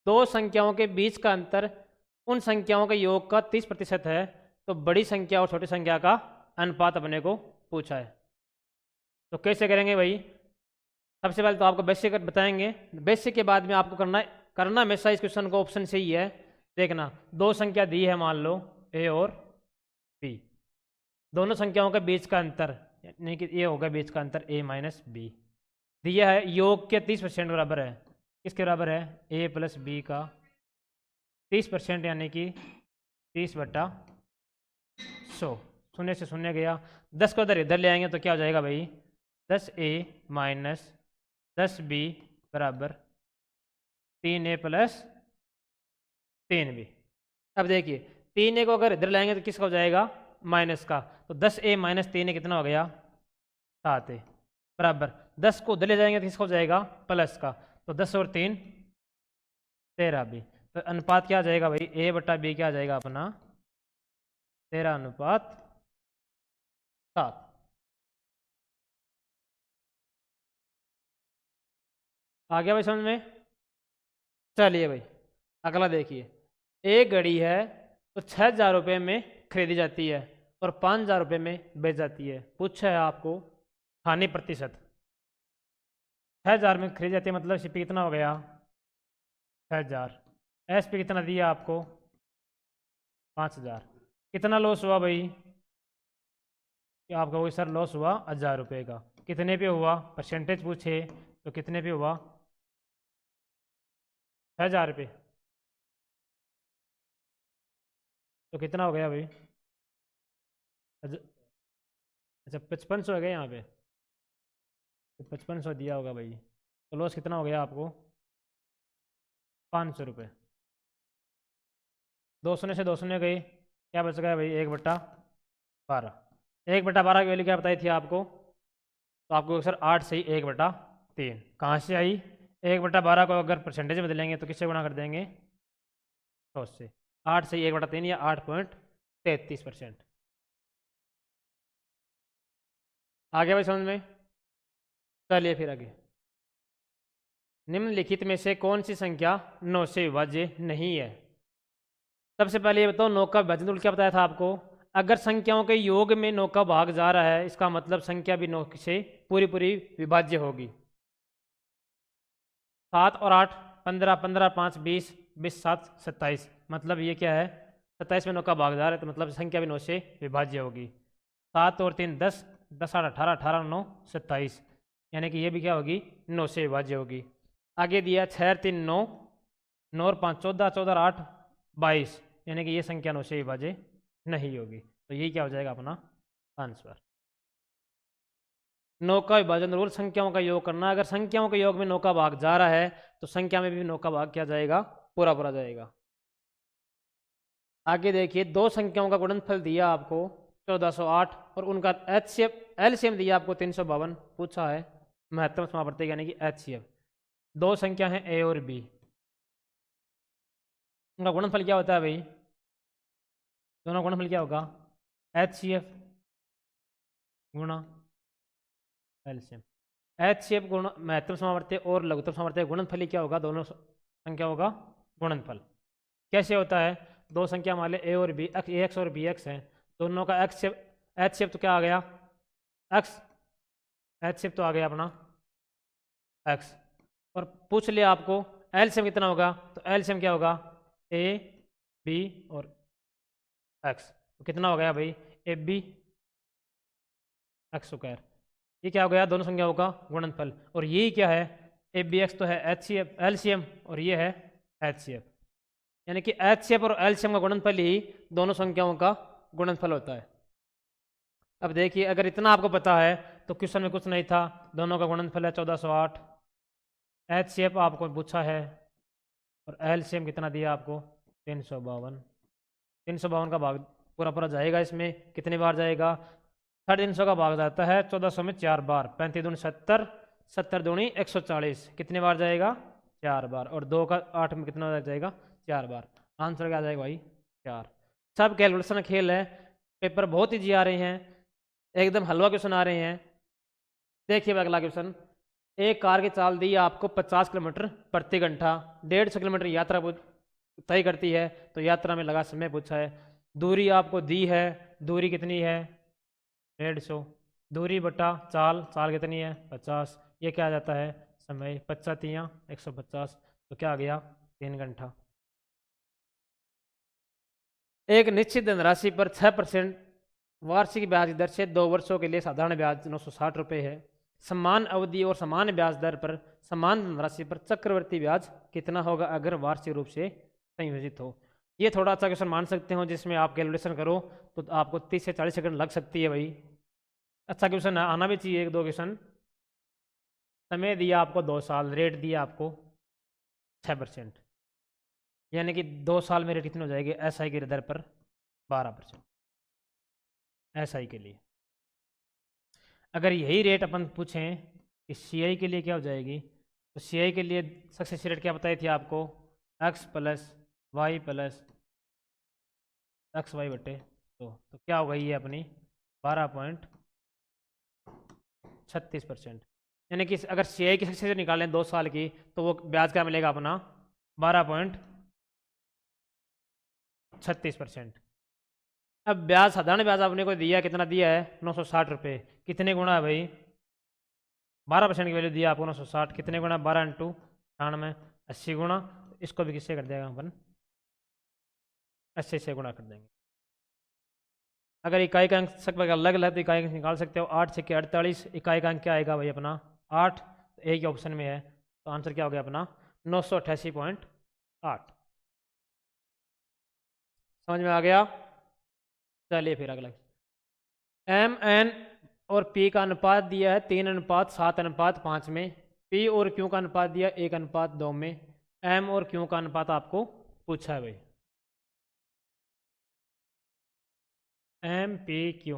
दो संख्याओं के बीच का अंतर उन संख्याओं के योग का 30% है, तो बड़ी संख्या और छोटी संख्या का अनुपात अपने को पूछा है। तो कैसे करेंगे भाई? सबसे पहले तो आपको बेसिक बताएंगे, बेसिक के बाद में आपको करना हमेशा इस क्वेश्चन को ऑप्शन से ही है। देखना, दो संख्या दी है, मान लो ए और बी, दोनों संख्याओं के बीच का अंतर यानी कि ये होगा बीच का अंतर ए माइनस बी, दिया है योग के 30% बराबर है। किसके बराबर है? ए प्लस बी का 30% यानी कि 30/100। शून्य से शून्य गया, 10 को इधर ले आएंगे तो क्या हो जाएगा भाई? 10a माइनस 10b बराबर 3a प्लस 3b। अब देखिए 3a को अगर इधर लाएंगे तो किसका हो जाएगा? माइनस का। तो 10a माइनस 3a कितना हो गया? 7a बराबर 10 को उधर ले जाएंगे तो किसका हो जाएगा? प्लस का। तो 10 और 3 13b। तो अनुपात क्या आ जाएगा भाई? a बटा b क्या आ जाएगा अपना? 13:7। आ गया भाई समझ में? चलिए भाई अगला देखिए, एक घड़ी है तो 6,000 रुपये में खरीदी जाती है और 5,000 रुपये में बेच जाती है। पूछा है आपको हानि प्रतिशत। 6,000 में खरीदी जाती है मतलब सीपी कितना हो गया? 6,000। एस पी कितना दिया आपको? 5,000। कितना लॉस हुआ भाई? कि आपका कोई सर लॉस हुआ 1,000 रुपये का। कितने पे हुआ? परसेंटेज पूछे तो कितने पे हुआ? 6,000 रुपये। तो कितना हो गया भाई? अच्छा 5500 हो गया यहाँ पे, तो 5500 दिया होगा भाई। तो लॉस कितना हो गया आपको? 500 रुपये। 2 शून्य से 2 शून्य गई, क्या बच गया भाई? 1/12। 1/12 की वैल्यू क्या बताई थी आपको? तो आपको सर 8 से ही 1/3 कहाँ से आई? 1/12 को अगर परसेंटेज बदलेंगे तो किससे गुणा कर देंगे? 100 से। 8 से ही 1/3 या 8.33%। आ गया भाई समझ में? चलिए फिर आगे, निम्नलिखित में से कौन सी संख्या 9 से विभाज्य नहीं है? सबसे पहले ये बताओ 9 का विभाजन रूल क्या बताया था आपको? अगर संख्याओं के योग में 9 का भाग जा रहा है, इसका मतलब संख्या भी 9 से पूरी विभाज्य होगी। 7 और 8 15, 15 5 20, 20 7 27, मतलब ये क्या है? 27 में 9 का भाग जा रहा है तो मतलब संख्या भी 9 से विभाज्य होगी। 7 और 3 10, 10 8 18, 18 9 27, यानी कि ये भी क्या होगी? 9 से विभाज्य होगी। आगे दिया 6 3 9, 9 और 5 14, 14 और 8 22, यानी कि ये संख्या 9 से विभाज्य नहीं होगी। तो ये क्या हो जाएगा अपना आंसर? 9 का विभाजन रूल संख्याओं का योग करना। अगर संख्याओं के योग में 9 का भाग जा रहा है तो संख्या में भी 9 का भाग क्या जाएगा? पूरा जाएगा। आगे देखिए, दो संख्याओं का गुणनफल दिया आपको 1408 और उनका एलसीएम दिया आपको 352। पूछा है महत्तम समावर्तक यानी कि एचसीएफ। दो संख्या हैं ए और बी, उनका गुणनफल क्या होता है भाई? दोनों गुणनफल क्या होगा? एचसीएफ गुणा एलसीएम। एचसीएफ गुण महत्तम समावर्तक और लघुत्तम समावर्तक गुणनफल ही क्या होगा? दोनों संख्या होगा गुणनफल। कैसे होता है? दो संख्या मान ले ए और बी, ए एक्स और बी एक्स हैं, दोनों का एचसीएफ तो क्या आ गया? एक्स। एचसीएफ तो आ गया अपना एक्स। और पूछ लिया आपको एलसीएम कितना होगा, तो एलसीएम क्या होगा? ए बी और एक्स। तो कितना हो गया भाई? A B X square. ये क्या हो गया? दोनों संख्याओं का गुणनफल। और ये क्या है? ए बी एक्स तो है एचसीएफ एलसीएम और ये है एचसीएफ, यानी कि एचसीएफ और एलसीएम का गुणनफल ही दोनों संख्याओं का गुणनफल होता है। अब देखिए, अगर इतना आपको पता है तो क्वेश्चन में कुछ नहीं था, दोनों का गुणनफल है 1408। एचसीएफ आपको पूछा है और एलसीएम कितना दिया आपको? 352। 352 का भाग पूरा जाएगा, इसमें कितनी बार जाएगा? 350 का भाग जाता है 1400 में 4 बार। 35 दूनी 70, 70 दूनी 140, कितनी बार जाएगा? 4 बार। और 2 का 8 में कितना जाएगा? 4 बार। आंसर क्या आ जाएगा भाई? 4। सब कैलकुलेशन खेल है, पेपर बहुत ईजी आ रहे हैं, एकदम हलवा क्वेश्चन आ रहे हैं। देखिए अगला क्वेश्चन, एक कार की चाल दी आपको 50 किलोमीटर प्रति घंटा, 150 किलोमीटर यात्रा तय करती है। तो यात्रा में लगा समय पूछा है। दूरी आपको दी है, दूरी कितनी है 150, दूरी बटा चाल, चाल कितनी है 50, ये क्या आ जाता है समय, 50 150, तो क्या आ गया 3 घंटा। एक निश्चित धनराशि पर 6% वार्षिक ब्याज दर से 2 वर्षों के लिए साधारण ब्याज 960 रुपये है। समान अवधि और समान ब्याज दर पर समान धनराशि पर चक्रवर्ती ब्याज कितना होगा अगर वार्षिक रूप से संयोजित हो। ये थोड़ा अच्छा क्वेश्चन मान सकते हो, जिसमें आप कैलकुलेशन करो तो आपको 30 से 40 सेकंड लग सकती है भाई। अच्छा क्वेश्चन आना भी चाहिए, 1-2 क्वेश्चन। समय दिया आपको 2 साल, रेट दिया आपको 6%, यानी कि 2 साल में रेट कितने हो जाएगी SI की दर पर 12% SI के लिए। अगर यही रेट अपन पूछें कि CI के लिए क्या हो जाएगी, तो CI के लिए सक्सेस रेट क्या बताई थी आपको, x plus Y plus XY बटे तो क्या होगा ये अपनी 12.36%, यानी कि अगर CI की सक्सेस रेट निकालें 2 साल की तो वो ब्याज क्या मिलेगा अपना 12.36%। अब ब्याज साधारण ब्याज आपने को दिया, कितना दिया है 960 रुपये, कितने गुणा है भाई 12% की वैल्यू दिया आपको 960, कितने गुणा 12 × 98 80 गुणा, इसको भी किससे कर देगा अपन 80 से गुणा कर देंगे। अगर इकाई का अंक सब अलग अलग तो इकाई का अंक निकाल सकते हो, 8 × 48, इकाई का अंक क्या आएगा भाई अपना 8, तो एक ही ऑप्शन में है, तो आंसर क्या हो गया अपना 988.8। समझ में आ गया। चलिए फिर अगला, MN और P का अनुपात दिया है 3:7:5 में, P और Q का अनुपात दिया 1:2 में, M और Q का अनुपात आपको पूछा है भाई। MPQ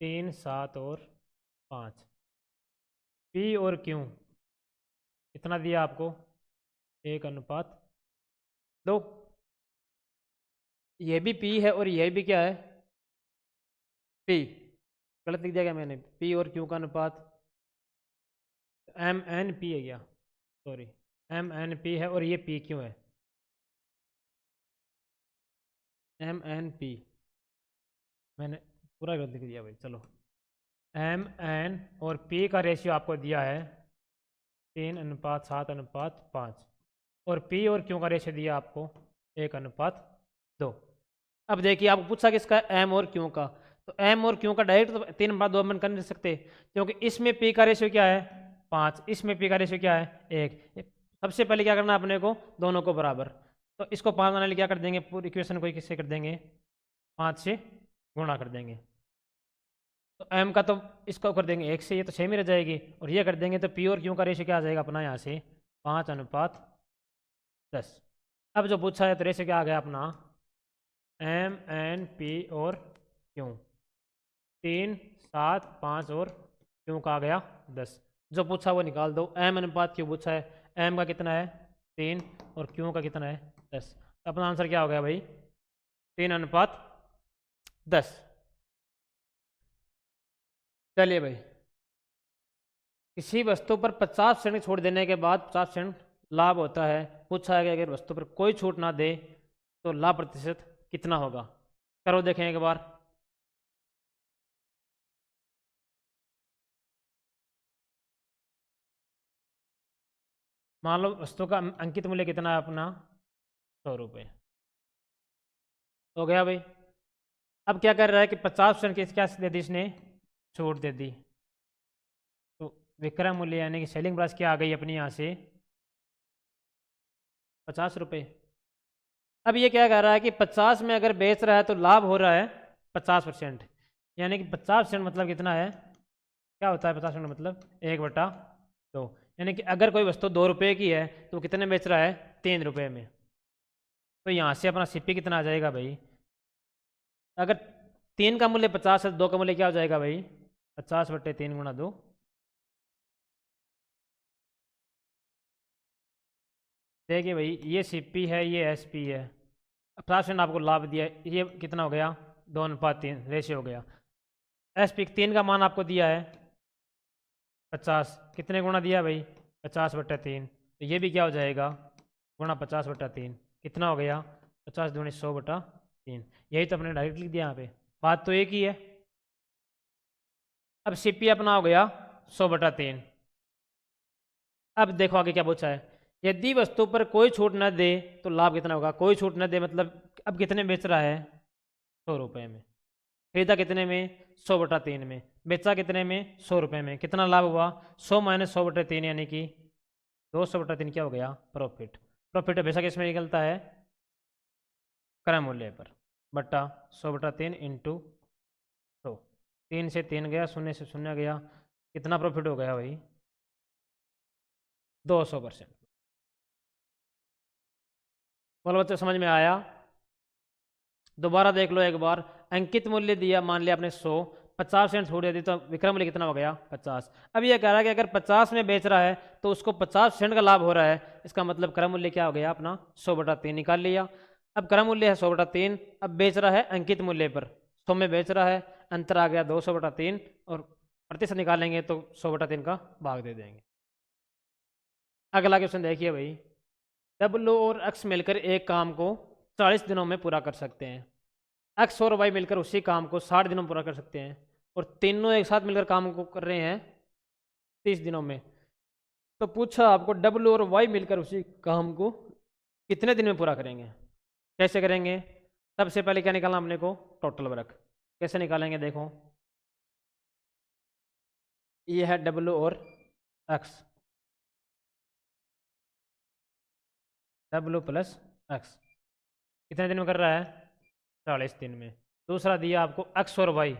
3, 7 और 5, P और Q कितना दिया आपको 1:2, ये भी P है और ये भी क्या है P, गलत लिख दिया क्या मैंने, P और Q का अनुपात MNP है क्या, सॉरी MNP है और ये PQ है MNP, मैंने पूरा गलत लिख दिया भाई। चलो MN और P का रेशियो आपको दिया है 3:7:5 और P और Q का रेशियो दिया आपको 1:2। अब देखिए आपको पूछा किसका M और Q का, तो M और Q का डायरेक्ट तो 3:2 मन कर नहीं सकते, क्योंकि इसमें P का रेशियो क्या है 5, इसमें P का रेशियो क्या है 1। सबसे पहले क्या करना है अपने को, दोनों को बराबर, तो इसको 5 बनाने के लिए क्या कर देंगे, पूरी इक्वेशन को किससे कर देंगे 5 से गुणा कर देंगे, तो M का तो इसको कर देंगे 1 से, ये तो 6 में रह जाएगी, और ये कर देंगे तो P और Q का रेशियो क्या आ जाएगा अपना यहाँ से 5:10। अब जो पूछा है तो रेशियो क्या आ गया अपना MNP और Q 3, 7, 5 और Q का आ गया 10, जो पूछा वो निकाल दो। M/Q पूछा है, M का कितना है 3 और Q का कितना है 10, अपना आंसर क्या हो गया भाई 3:10। चलिए भाई, किसी वस्तु पर 50% छूट देने के बाद 50% लाभ होता है, पूछा है कि अगर वस्तु पर कोई छूट ना दे तो लाभ प्रतिशत कितना होगा, करो देखें एक बार। मान लो वस्तु का अंकित मूल्य कितना है अपना 100 रुपये, हो गया भाई। अब क्या कर रहा है कि 50% की क्या दे दी इसने छूट दे दी, तो विक्रय मूल्य यानी कि सेलिंग प्राइस क्या आ गई अपनी यहाँ से 50 रुपये। अब ये क्या कह रहा है कि 50 में अगर बेच रहा है तो लाभ हो रहा है 50%, यानी कि 50% मतलब कितना है, क्या होता है 50% मतलब 1/2, यानी कि अगर कोई वस्तु 2 रुपये की है तो वो कितने बेच रहा है 3 रुपये में, तो यहाँ से अपना CP कितना आ जाएगा भाई, अगर 3 का मूल्य 50 है तो 2 का मूल्य क्या हो जाएगा भाई 50/3 × 2, देखिए भाई ये CP है ये SP है, 50% आपको लाभ दिया, ये कितना हो गया 2:3 रेशियो हो गया। SP 3 का मान आपको दिया है 50, कितने गुणा दिया भाई 50/3, तो ये भी क्या हो जाएगा गुणा 50/3, कितना हो गया 50 दूनी 100/3। यही तो अपने डायरेक्ट लिख दिया यहाँ पे, बात तो एक ही है। अब सीपी अपना हो गया 100/3। अब देखो आगे क्या पूछा है, यदि वस्तु पर कोई छूट न दे तो लाभ कितना होगा। कोई छूट न दे मतलब अब कितने बेच रहा है 100 रुपये में, खरीदा कितने में 100/3 में, बेचा कितने में 100 रुपये में, कितना लाभ हुआ 100 - 100/3 यानी कि 200/3 क्या हो गया प्रॉफिट। प्रॉफिट हमेशा किस में निकलता है क्रय मूल्य पर, बट्टा 100/3 इंटू 100। 3 से 3 गया, 0 से 0 गया, कितना प्रॉफिट हो गया भाई 200%। बोलो बच्चों समझ में आया। दोबारा देख लो एक बार, अंकित मूल्य दिया, मान लिया आपने 100, 50% छूट दे दी तो विक्रय मूल्य कितना हो गया 50। अब ये कह रहा है कि अगर 50 में बेच रहा है तो उसको 50% का लाभ हो रहा है, इसका मतलब क्रय मूल्य क्या हो गया अपना 100/3 निकाल लिया। अब क्रय मूल्य है 100/3, अब बेच रहा है अंकित मूल्य पर 100 में बेच रहा है, अंतर आ गया 200/3 और प्रतिशत निकालेंगे तो 100/3 का भाग दे देंगे। अगला क्वेश्चन देखिए भाई, डब्ल्यू और एक्स मिलकर एक काम को 40 दिनों में पूरा कर सकते हैं, एक्स और वाई मिलकर उसी काम को 60 दिनों में पूरा कर सकते हैं, और तीनों एक साथ मिलकर काम को कर रहे हैं 30 दिनों में। तो पूछा आपको डब्ल्यू और वाई मिलकर उसी काम को कितने दिन में पूरा करेंगे। कैसे करेंगे, सबसे पहले क्या निकालना अपने को टोटल वर्क। कैसे निकालेंगे देखो, ये है डब्ल्यू और एक्स, डब्ल्यू प्लस एक्स कितने दिन में कर रहा है 40 दिन में। दूसरा दिया आपको एक्स और वाई,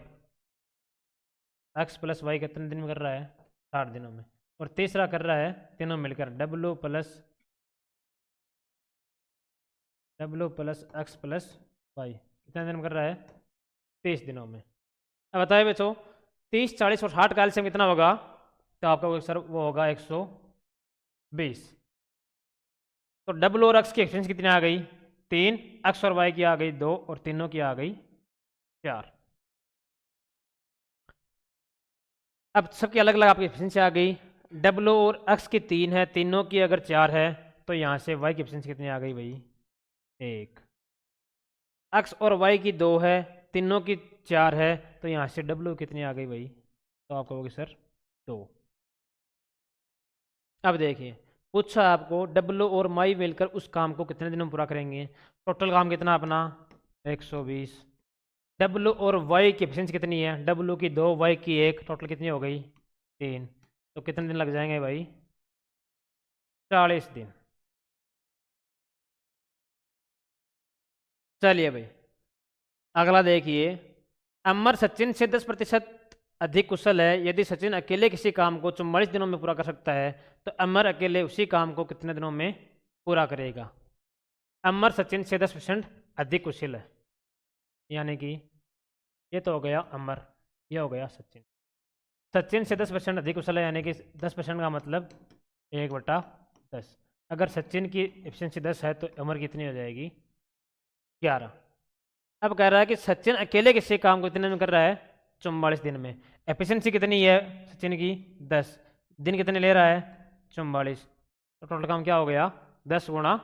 एक्स प्लस वाई कितने दिन में कर रहा है 60 दिनों में। और तीसरा कर रहा है तीनों मिलकर W plus X plus Y कितने दिन में कर रहा है 30 दिनों में। अब बताइए बच्चों 30, 40 और 60 का एलसीएम कितना होगा, तो आपका सर वो होगा 120। तो डब्ल्यू और एक्स की एक्सपेंस कितनी आ गई 3, एक्स और वाई की आ गई 2 और तीनों की आ गई 4। अब सबकी अलग अलग आपकी एफिशिएंसी आ गई, डब्ल्यू और एक्स की 3 है, तीनों की अगर 4 है तो यहाँ से वाई की एफिशिएंसी कितनी आ गई भाई 1। एक्स और वाई की 2 है, तीनों की 4 है, तो यहाँ से डब्ल्यू कितनी आ गई भाई, तो आप कहोगे सर 2। अब देखिए पूछा आपको डब्ल्यू और वाई मिलकर उस काम को कितने दिनों में पूरा करेंगे। टोटल काम कितना अपना 120। डब्ल्यू और वाई की एफिशिएंसी कितनी है, डब्ल्यू की 2 वाई की 1, टोटल कितनी हो गई 3। तो कितने दिन लग जाएंगे भाई 40 दिन। चलिए भाई अगला देखिए, अमर सचिन से 10% अधिक कुशल है, यदि सचिन अकेले किसी काम को 44 दिनों में पूरा कर सकता है तो अमर अकेले उसी काम को कितने दिनों में पूरा करेगा। अमर सचिन से 10% अधिक कुशल है, यानी कि ये तो हो गया अमर, ये हो गया सचिन। सचिन से 10% अधिक कुशल है यानी कि 10% का मतलब 1/10। अगर सचिन की एफिशिएंसी 10 है तो अमर कितनी हो जाएगी 11। अब कह रहा है कि सचिन अकेले किसी काम को कितने में कर रहा है 44 दिन में। एफिशिएंसी कितनी है सचिन की 10, दिन कितने ले रहा है 44, तो टोटल काम क्या हो गया 10 गुणा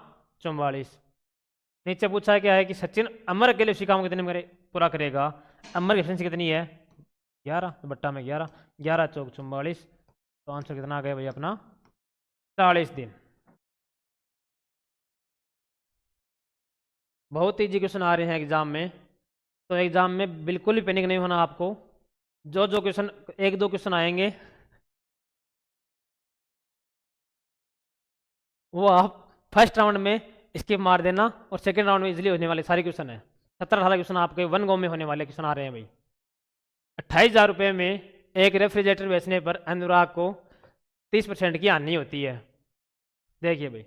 44। नीचे पूछा है क्या है कि सचिन अमर अकेले उसी काम को कितने में पूरा करेगा। अमर की एफिशिएंसी कितनी है 11, तो बट्टा में 11, 11 चौक 44, तो आंसर कितना आ गया भाई अपना 40 दिन। बहुत ईजी क्वेश्चन आ रहे हैं एग्जाम में, तो एग्जाम में बिल्कुल भी पैनिक नहीं होना आपको। जो जो क्वेश्चन 1-2 क्वेश्चन आएंगे वो आप फर्स्ट राउंड में स्किप मार देना और सेकंड राउंड में इजीली होने वाले सारे क्वेश्चन है। 17-18 क्वेश्चन आपके 1 गो में होने वाले क्वेश्चन आ रहे हैं भाई। 28,000 रुपये में एक रेफ्रिजरेटर बेचने पर अनुराग को 30% की हानि होती है। देखिए भाई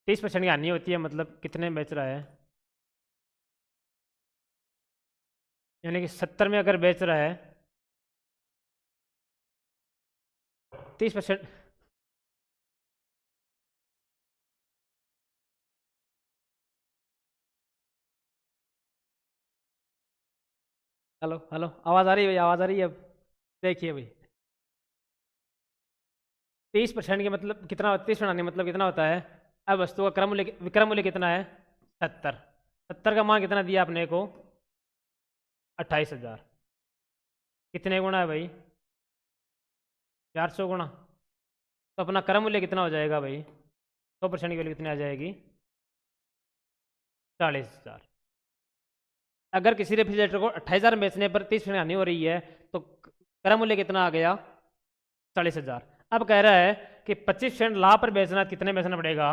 30% की हानि होती है मतलब कितने में बेच रहा है, यानी कि 70 में अगर बेच रहा है 30%। हेलो हेलो आवाज़ आ रही है भाई, आवाज़ आ रही है अब। देखिए भाई 30% के मतलब कितना, 30% आने मतलब कितना होता है अब वस्तु का क्रम मूल्य विक्रम मूल्य कितना है 70। 70 का मान कितना दिया आपने को 28,000। कितने गुना है भाई 400 गुना। तो अपना क्रम मूल्य कितना हो जाएगा भाई 100% की वैल्यू कितनी आ जाएगी 40,000। अगर किसी रेफ्रिजरेटर को 28,000 में बेचने पर 30% हानि हो रही है तो क्रम मूल्य कितना आ गया 40,000। अब कह रहा है कि 25% लाभ पर बेचना है, कितने बेचना पड़ेगा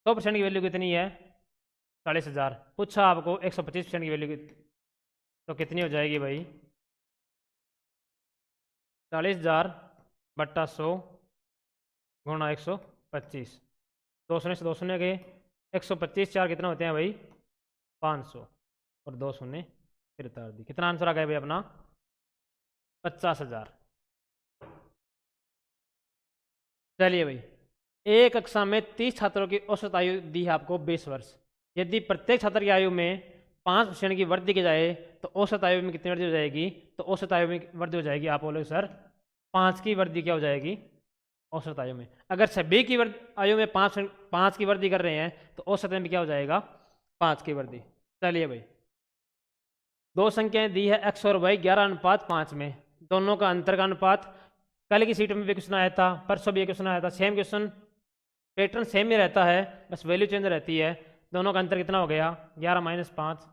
100% की वैल्यू कितनी है 40,000। पूछा आपको 125% की वैल्यू तो कितनी हो जाएगी भाई 40,000 बट्टा 100 गुणा 125। 2 शून्य से 2 शून्य गए 125 4 कितना होते हैं भाई 500 और 2 शून्य फिर उतार दी। कितना आंसर आ गया भाई अपना 50,000। चलिए भाई एक कक्षा में 30 छात्रों की औसत आयु दी है आपको 20 वर्ष। यदि प्रत्येक छात्र की आयु में 5% की वृद्धि की जाए तो औसत आयु में कितनी वृद्धि हो जाएगी। तो औसत आयु में वृद्धि हो जाएगी आप बोलोगे सर 5 की वृद्धि क्या हो जाएगी औसत आयु में। अगर सभी की आयु में 5 की वृद्धि कर रहे हैं तो औसत में भी क्या हो जाएगा 5 की वृद्धि। चलिए भाई दो संख्याएं दी है x और y 11:5 में। दोनों का अंतर का अनुपात कल की सीट में भी क्वेश्चन आया था, परसों भी एक क्वेश्चन आया था। सेम क्वेश्चन पैटर्न सेम ही रहता है बस वैल्यू चेंज रहती है। दोनों का अंतर कितना हो गया 11 - 5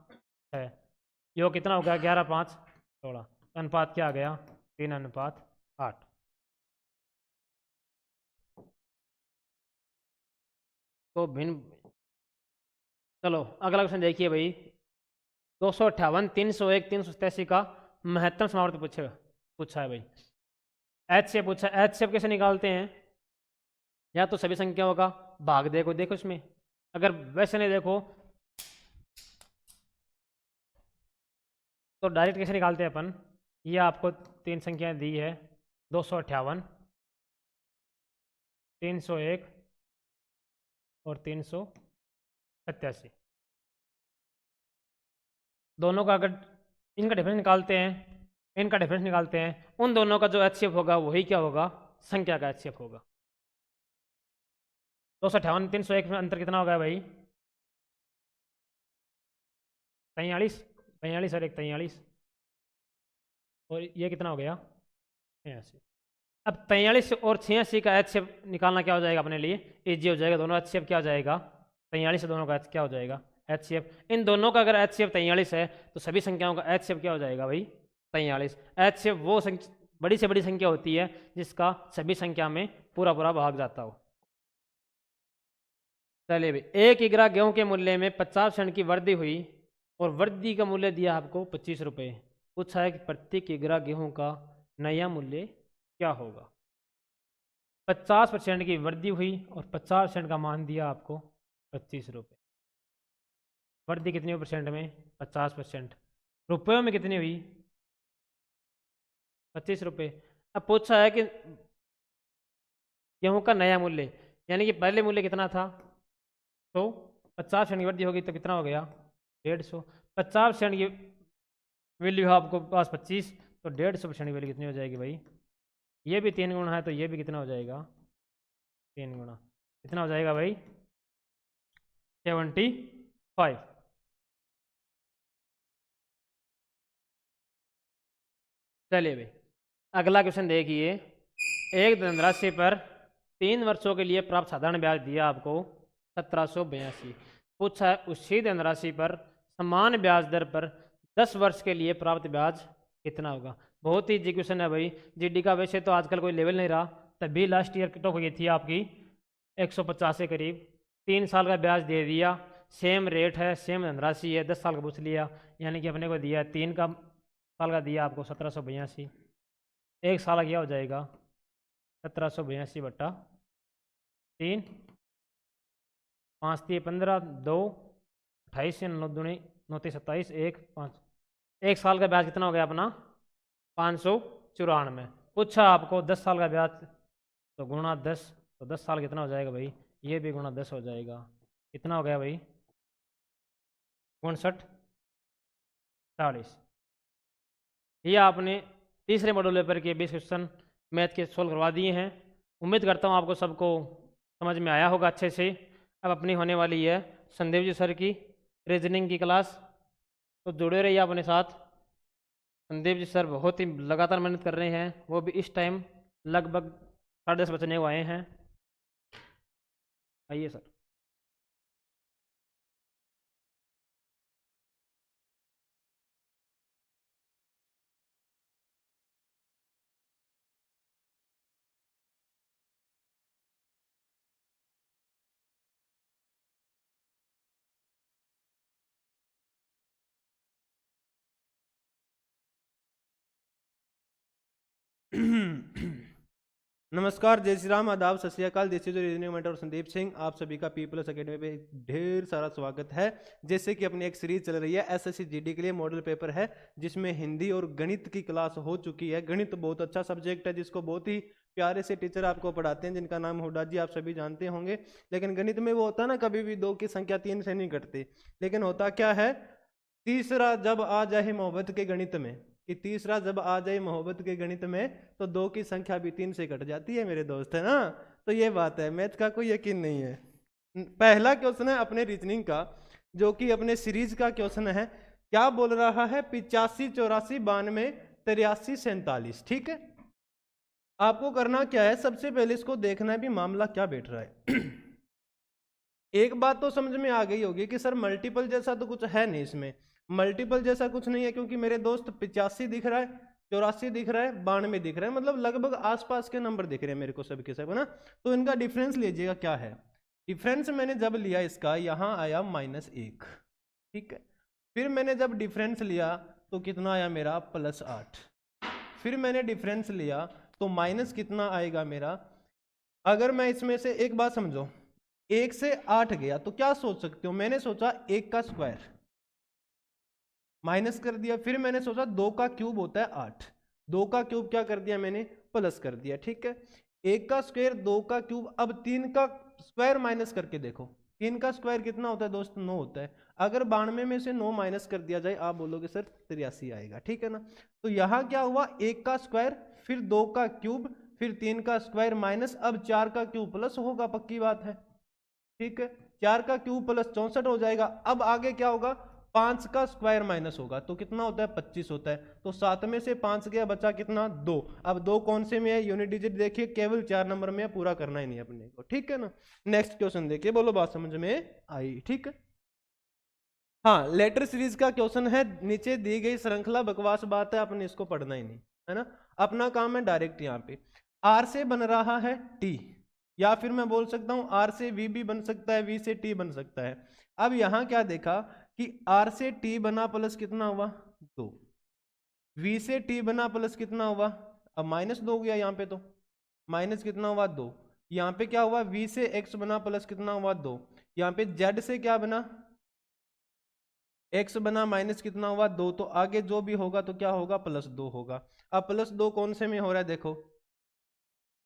है। योग कितना हो गया 11 5 16। अनुपात क्या आ गया 3:8। तो भिन्न चलो अगला क्वेश्चन देखिए भाई 258 301 387 का महत्तम समावर्त पूछा है भाई। एच से पूछा। एच से कैसे निकालते हैं या तो सभी संख्याओं का भाग देखो इसमें। अगर वैसे नहीं देखो तो डायरेक्ट कैसे निकालते हैं अपन। ये आपको 3 संख्याएं दी है 258 301 और 387। दोनों का अगर इनका डिफरेंस निकालते हैं उन दोनों का जो एचसीएफ होगा वही क्या होगा संख्या का एचसीएफ होगा। 258 301 में अंतर कितना होगा भाई 43 और 43 और ये कितना हो गया 86। अब 43 और 86 का एचसीएफ निकालना क्या हो जाएगा अपने लिए इजी हो जाएगा। दोनों एचसीएफ क्या हो जाएगा 43 से दोनों का क्या हो जाएगा एचसीएफ। इन दोनों का अगर एचसीएफ 43 है तो सभी संख्याओं का एचसीएफ क्या हो जाएगा भाई 43। एचसीएफ वो बड़ी से बड़ी संख्या होती है जिसका सभी संख्या में पूरा भाग जाता हो। चलिए भाई 1 किग्रा गेहूं के मूल्य में 50% की वृद्धि हुई और वृद्धि का मूल्य दिया आपको 25 रुपये। पूछा है कि प्रति किग्रा गेहूं का नया मूल्य क्या होगा। 50% की वृद्धि हुई और 50% का मान दिया आपको 25 रुपये। वृद्धि कितनी परसेंट में 50%। रुपयों में कितनी हुई 25 रुपये। अब पूछा है कि गेहूं का नया मूल्य यानी कि पहले मूल्य कितना था तो 50% की वृद्धि होगी तो कितना हो गया 150। 50% की वैल्यू है आपको पास 25 तो 150% की वैल्यू कितनी हो जाएगी भाई। ये भी 3 गुना है तो ये भी कितना हो जाएगा 3 गुना। कितना हो जाएगा भाई 75। चलिए भाई अगला क्वेश्चन देखिए। एक धनराशि पर 3 वर्षों के लिए प्राप्त साधारण ब्याज दिया आपको 1782। पूछा है उसी धनराशि पर समान ब्याज दर पर 10 वर्ष के लिए प्राप्त ब्याज कितना होगा। बहुत ही इजी क्वेश्चन है भाई। जीडी का वैसे तो आजकल कोई लेवल नहीं रहा, तभी लास्ट ईयर कट ऑफ गई थी आपकी 150 के करीब। 3 साल का ब्याज दे दिया, सेम रेट है, सेम धनराशि है, 10 साल का पूछ लिया यानी कि अपने को दिया 3 साल का दिया आपको 1782। 1 साल का क्या हो जाएगा 1782 बट्टा 3 5 3 15 2 28 9 दूनी 9 3 27 1 5। 1 साल का ब्याज कितना हो गया अपना 594। पूछा आपको 10 साल का ब्याज तो गुणा 10 तो 10 साल कितना हो जाएगा भाई ये भी गुणा 10 हो जाएगा। कितना हो गया भाई 59 40। ये आपने तीसरे मॉड्यूल पेपर के 20 क्वेश्चन मैथ के सोल्व करवा दिए हैं। उम्मीद करता हूँ आपको सबको समझ में आया होगा अच्छे से। अब अपनी होने वाली है संदीप जी सर की रीजनिंग की क्लास, तो जुड़े रहिए अपने साथ। संदीप जी सर बहुत ही लगातार मेहनत कर रहे हैं, वो भी इस टाइम लगभग 10:30 बजने को आए हैं। आइए सर। नमस्कार, जय श्री राम, आदाब, सत श्री अकाल। This is reasoning mentor Sandeep Singh. आप सभी का पीपल्स एकेडमी पे ढेर सारा स्वागत है। जैसे कि अपनी एक सीरीज चल रही है एसएससी जीडी के लिए, मॉडल पेपर है जिसमें हिंदी और गणित की क्लास हो चुकी है। गणित बहुत अच्छा सब्जेक्ट है जिसको बहुत ही प्यारे से टीचर आपको पढ़ाते हैं, जिनका नाम हुडा जी, आप सभी जानते होंगे। लेकिन गणित में वो होता है ना, कभी भी 2 की संख्या 3 से नहीं घटती। लेकिन होता क्या है, तीसरा जब आ जाए मोहब्बत के गणित में, कि तीसरा जब आ जाए मोहब्बत के गणित में तो 2 की संख्या भी 3 से घट जाती है मेरे दोस्त, है ना। तो ये बात है, मैथ का कोई यकीन नहीं है। पहला क्वेश्चन है अपने रीजनिंग का, जो कि अपने सीरीज का क्वेश्चन है। क्या बोल रहा है? 85, 84, 92, 83, 47। ठीक है, आपको करना क्या है, सबसे पहले इसको देखना है भी मामला क्या बैठ रहा है। एक बात तो समझ में आ गई होगी कि सर मल्टीपल जैसा तो कुछ है नहीं इसमें। मल्टीपल जैसा कुछ नहीं है, क्योंकि मेरे दोस्त 85 दिख रहा है, 84 दिख रहा है, 92 दिख रहा है, मतलब लगभग आसपास के नंबर दिख रहे हैं मेरे को सब के सब, है ना। तो इनका डिफरेंस लीजिएगा क्या है। डिफरेंस मैंने जब लिया इसका, यहाँ आया -1, ठीक है। फिर मैंने जब डिफरेंस लिया तो कितना आया मेरा, +8। फिर मैंने डिफरेंस लिया तो माइनस कितना आएगा मेरा। अगर मैं इसमें से एक बात समझो, 1 से 8 गया तो क्या सोच सकते हो, मैंने सोचा 1 का स्क्वायर माइनस कर दिया। फिर मैंने सोचा 2 का क्यूब होता है 8, 2 का क्यूब क्या कर दिया मैंने, प्लस कर दिया। ठीक है, 1 का स्क्वायर, 2 का क्यूब। अब 3 का स्क्वायर माइनस करके देखो, 3 का स्क्वायर कितना होता है दोस्त, 9 होता है। अगर 92 में से 9 माइनस कर दिया जाए, आप बोलोगे सर 83 आएगा, ठीक है ना। तो यहाँ क्या हुआ, 1 का स्क्वायर, फिर 2 का क्यूब, फिर 3 का स्क्वायर माइनस, अब 4 का क्यूब प्लस होगा, पक्की बात है। ठीक है, 4 का क्यूब प्लस 64 हो जाएगा। अब आगे क्या होगा, 5 का स्क्वायर माइनस होगा तो कितना होता है, 25 होता है। तो 7 में से 5 गया, बचा कितना, 2। अब 2 कौन से में है, यूनिट डिजिट देखिए, केवल 4 नंबर में है, पूरा करना ही नहीं अपने को, ठीक है ना। नेक्स्ट क्वेश्चन देखिए, बोलो बात समझ में आई। ठीक है, हाँ, लेटर सीरीज का क्वेश्चन है। नीचे दी गई श्रृंखला बकवास बात है, आपने इसको पढ़ना ही नहीं, है ना। अपना काम है डायरेक्ट, यहाँ पे आर से बन रहा है टी, या फिर मैं बोल सकता हूं आर से वी भी बन सकता है, वी से टी बन सकता है। अब यहां क्या देखा कि आर से टी बना प्लस कितना हुआ, 2। वी से टी बना प्लस कितना हुआ, अब -2 हो गया यहाँ पे, तो माइनस कितना हुआ, 2। यहाँ पे क्या हुआ, वी से एक्स बना प्लस कितना हुआ, 2। यहाँ पे जेड से क्या बना, एक्स बना, माइनस कितना हुआ, 2। तो आगे जो भी होगा तो क्या होगा, +2 होगा। अब +2 कौन से में हो रहा है, देखो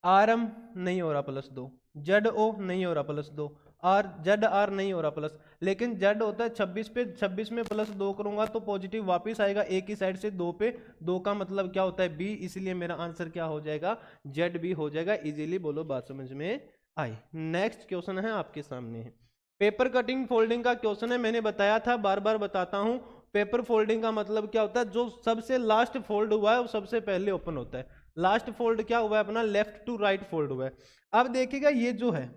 आर एम नहीं हो रहा +2, जेड ओ नहीं हो रहा +2, आर जेड आर नहीं हो रहा प्लस, लेकिन जेड होता है 26 पे, 26 में +2 करूंगा तो पॉजिटिव वापस आएगा एक ही साइड से 2 पे। 2 का मतलब क्या होता है, बी, इसलिए मेरा आंसर क्या हो जाएगा, जेड बी हो जाएगा। इजीली बोलो बात समझ में आई। नेक्स्ट क्वेश्चन है आपके सामने है, पेपर कटिंग फोल्डिंग का क्वेश्चन है। मैंने बताया था, बार बार बताता हूं, पेपर फोल्डिंग का मतलब क्या होता है, जो सबसे लास्ट फोल्ड हुआ है वो सबसे पहले ओपन होता है। लास्ट फोल्ड क्या हुआ है अपना, लेफ्ट टू राइट फोल्ड हुआ है। अब देखिएगा ये जो है,